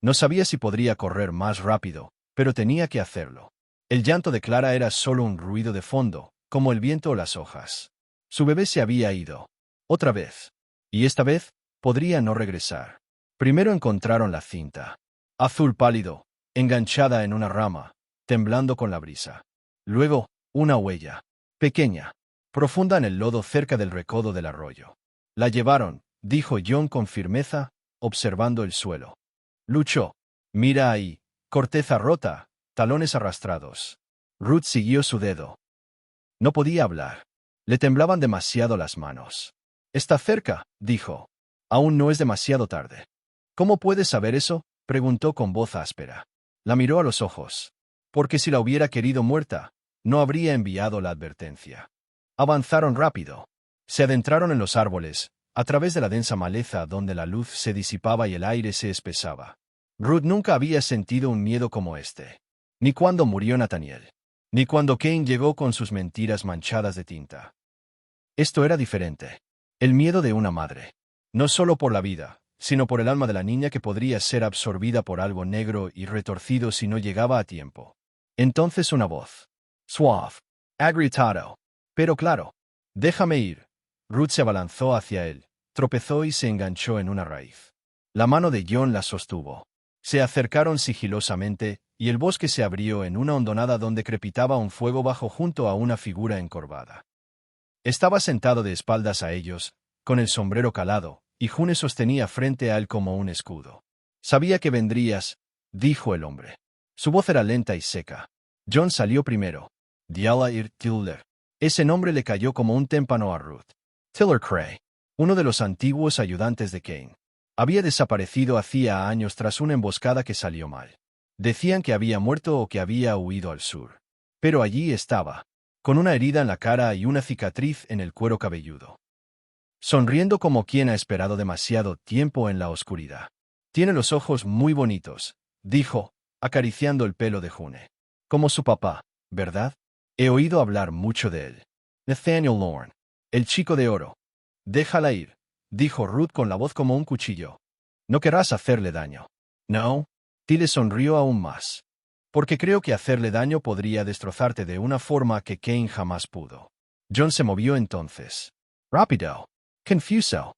No sabía si podría correr más rápido, pero tenía que hacerlo. El llanto de Clara era solo un ruido de fondo, como el viento o las hojas. Su bebé se había ido. Otra vez. Y esta vez, podría no regresar. Primero encontraron la cinta. Azul pálido, enganchada en una rama, temblando con la brisa. Luego, una huella. Pequeña. Profunda en el lodo cerca del recodo del arroyo. La llevaron, dijo John con firmeza, observando el suelo. Luchó. Mira ahí. Corteza rota, talones arrastrados. Ruth siguió su dedo. No podía hablar. Le temblaban demasiado las manos. Está cerca, dijo. Aún no es demasiado tarde. ¿Cómo puedes saber eso?, preguntó con voz áspera. La miró a los ojos. Porque si la hubiera querido muerta, no habría enviado la advertencia. Avanzaron rápido. Se adentraron en los árboles, a través de la densa maleza donde la luz se disipaba y el aire se espesaba. Ruth nunca había sentido un miedo como este. Ni cuando murió Nathaniel. Ni cuando Cain llegó con sus mentiras manchadas de tinta. Esto era diferente. El miedo de una madre. No solo por la vida, sino por el alma de la niña que podría ser absorbida por algo negro y retorcido si no llegaba a tiempo. Entonces una voz. Suave. Agrietado. Pero claro. Déjame ir. Ruth se abalanzó hacia él, tropezó y se enganchó en una raíz. La mano de John la sostuvo. Se acercaron sigilosamente, y el bosque se abrió en una hondonada donde crepitaba un fuego bajo junto a una figura encorvada. Estaba sentado de espaldas a ellos, con el sombrero calado, y June sostenía frente a él como un escudo. Sabía que vendrías, dijo el hombre. Su voz era lenta y seca. John salió primero. Diala Tiller. Ese nombre le cayó como un témpano a Ruth. Tiller Cray, uno de los antiguos ayudantes de Cain. Había desaparecido hacía años tras una emboscada que salió mal. Decían que había muerto o que había huido al sur. Pero allí estaba, con una herida en la cara y una cicatriz en el cuero cabelludo. Sonriendo como quien ha esperado demasiado tiempo en la oscuridad. Tiene los ojos muy bonitos, dijo, acariciando el pelo de June. Como su papá, ¿verdad? He oído hablar mucho de él. Nathaniel Lorne. El chico de oro. Déjala ir, dijo Ruth con la voz como un cuchillo. No querrás hacerle daño. No. Tile sonrió aún más. Porque creo que hacerle daño podría destrozarte de una forma que Cain jamás pudo. John se movió entonces. Rápido. Confuso.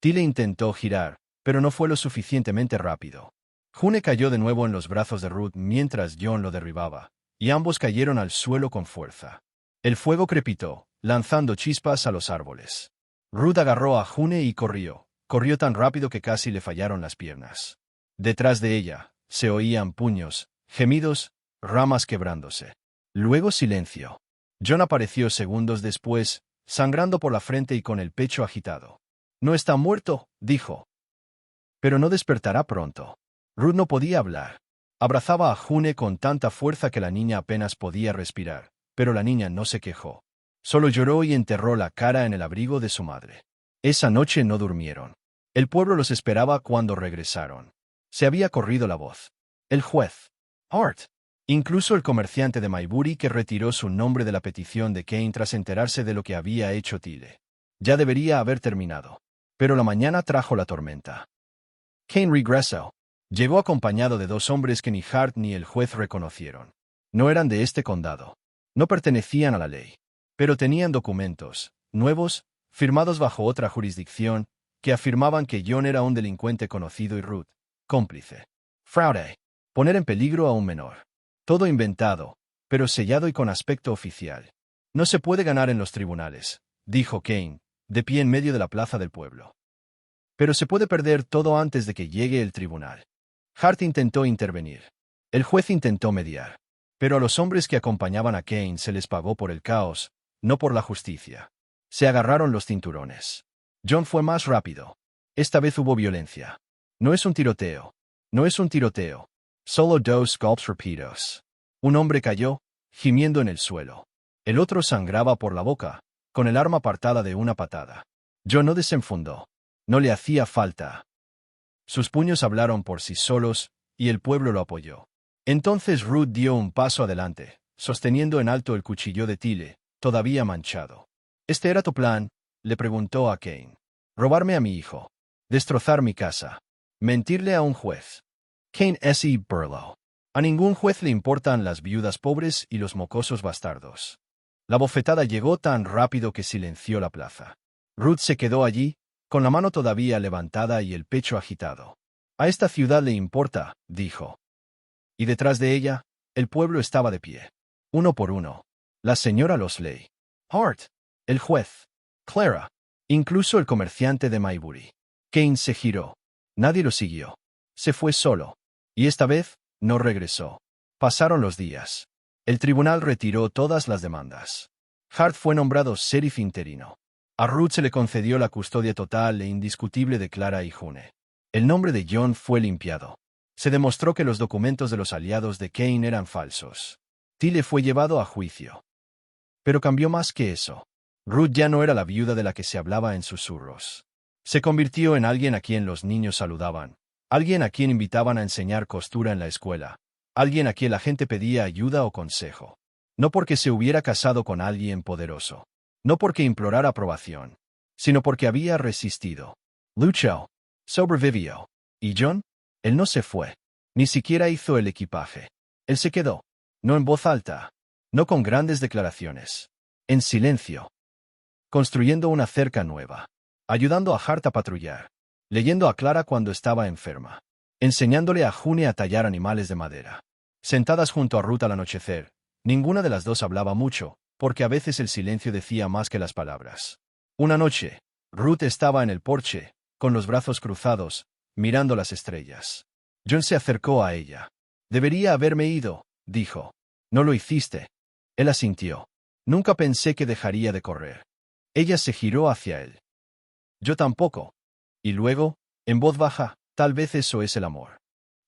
Tile intentó girar, pero no fue lo suficientemente rápido. June cayó de nuevo en los brazos de Ruth mientras John lo derribaba, y ambos cayeron al suelo con fuerza. El fuego crepitó, lanzando chispas a los árboles. Ruth agarró a June y corrió tan rápido que casi le fallaron las piernas. Detrás de ella, se oían puños, gemidos, ramas quebrándose. Luego silencio. John apareció segundos después, sangrando por la frente y con el pecho agitado. No está muerto, dijo. Pero no despertará pronto. Ruth no podía hablar. Abrazaba a June con tanta fuerza que la niña apenas podía respirar, pero la niña no se quejó. Solo lloró y enterró la cara en el abrigo de su madre. Esa noche no durmieron. El pueblo los esperaba cuando regresaron. Se había corrido la voz. El juez, Art, incluso el comerciante de Maybury que retiró su nombre de la petición de Kane tras enterarse de lo que había hecho Tile. Ya debería haber terminado. Pero la mañana trajo la tormenta. Kane regresó. Llegó acompañado de 2 hombres que ni Hart ni el juez reconocieron. No eran de este condado. No pertenecían a la ley. Pero tenían documentos, nuevos, firmados bajo otra jurisdicción, que afirmaban que John era un delincuente conocido y Ruth, cómplice. Fraude. Poner en peligro a un menor. Todo inventado, pero sellado y con aspecto oficial. No se puede ganar en los tribunales, dijo Kane, de pie en medio de la plaza del pueblo. Pero se puede perder todo antes de que llegue el tribunal. Hart intentó intervenir. El juez intentó mediar. Pero a los hombres que acompañaban a Kane se les pagó por el caos, no por la justicia. Se agarraron los cinturones. John fue más rápido. Esta vez hubo violencia. No es un tiroteo. No es un tiroteo. Solo 2 golpes rápidos. Un hombre cayó, gimiendo en el suelo. El otro sangraba por la boca, con el arma apartada de una patada. John no desenfundó. No le hacía falta. Sus puños hablaron por sí solos, y el pueblo lo apoyó. Entonces Ruth dio un paso adelante, sosteniendo en alto el cuchillo de Tile, todavía manchado. ¿Este era tu plan?, le preguntó a Kane. Robarme a mi hijo. Destrozar mi casa. Mentirle a un juez. Kane S. Burlow. A ningún juez le importan las viudas pobres y los mocosos bastardos. La bofetada llegó tan rápido que silenció la plaza. Ruth se quedó allí, con la mano todavía levantada y el pecho agitado. A esta ciudad le importa, dijo. Y detrás de ella, el pueblo estaba de pie. Uno por uno. La señora Losley. Hart. El juez. Clara. Incluso el comerciante de Maybury. Kane se giró. Nadie lo siguió. Se fue solo. Y esta vez, no regresó. Pasaron los días. El tribunal retiró todas las demandas. Hart fue nombrado sheriff interino. A Ruth se le concedió la custodia total e indiscutible de Clara y June. El nombre de John fue limpiado. Se demostró que los documentos de los aliados de Kane eran falsos. Tile fue llevado a juicio. Pero cambió más que eso. Ruth ya no era la viuda de la que se hablaba en susurros. Se convirtió en alguien a quien los niños saludaban, alguien a quien invitaban a enseñar costura en la escuela, alguien a quien la gente pedía ayuda o consejo. No porque se hubiera casado con alguien poderoso, no porque implorara aprobación, sino porque había resistido. Luchó. Sobrevivió. ¿Y John? Él no se fue. Ni siquiera hizo el equipaje. Él se quedó. No en voz alta. No con grandes declaraciones. En silencio. Construyendo una cerca nueva. Ayudando a Hart a patrullar. Leyendo a Clara cuando estaba enferma. Enseñándole a June a tallar animales de madera. Sentadas junto a Ruth al anochecer, ninguna de las dos hablaba mucho, porque a veces el silencio decía más que las palabras. Una noche, Ruth estaba en el porche, con los brazos cruzados, mirando las estrellas. John se acercó a ella. Debería haberme ido, dijo. No lo hiciste. Él asintió. Nunca pensé que dejaría de correr. Ella se giró hacia él. Yo tampoco. Y luego, en voz baja, tal vez eso es el amor.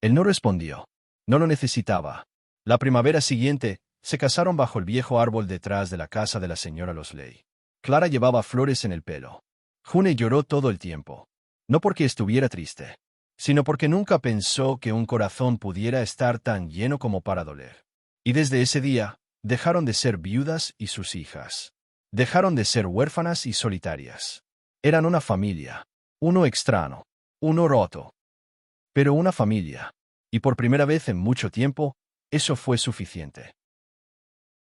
Él no respondió. No lo necesitaba. La primavera siguiente, se casaron bajo el viejo árbol detrás de la casa de la señora Losley. Clara llevaba flores en el pelo. June lloró todo el tiempo. No porque estuviera triste, sino porque nunca pensó que un corazón pudiera estar tan lleno como para doler. Y desde ese día, dejaron de ser viudas y sus hijas. Dejaron de ser huérfanas y solitarias. Eran una familia. Uno extraño. Uno roto. Pero una familia. Y por primera vez en mucho tiempo, eso fue suficiente.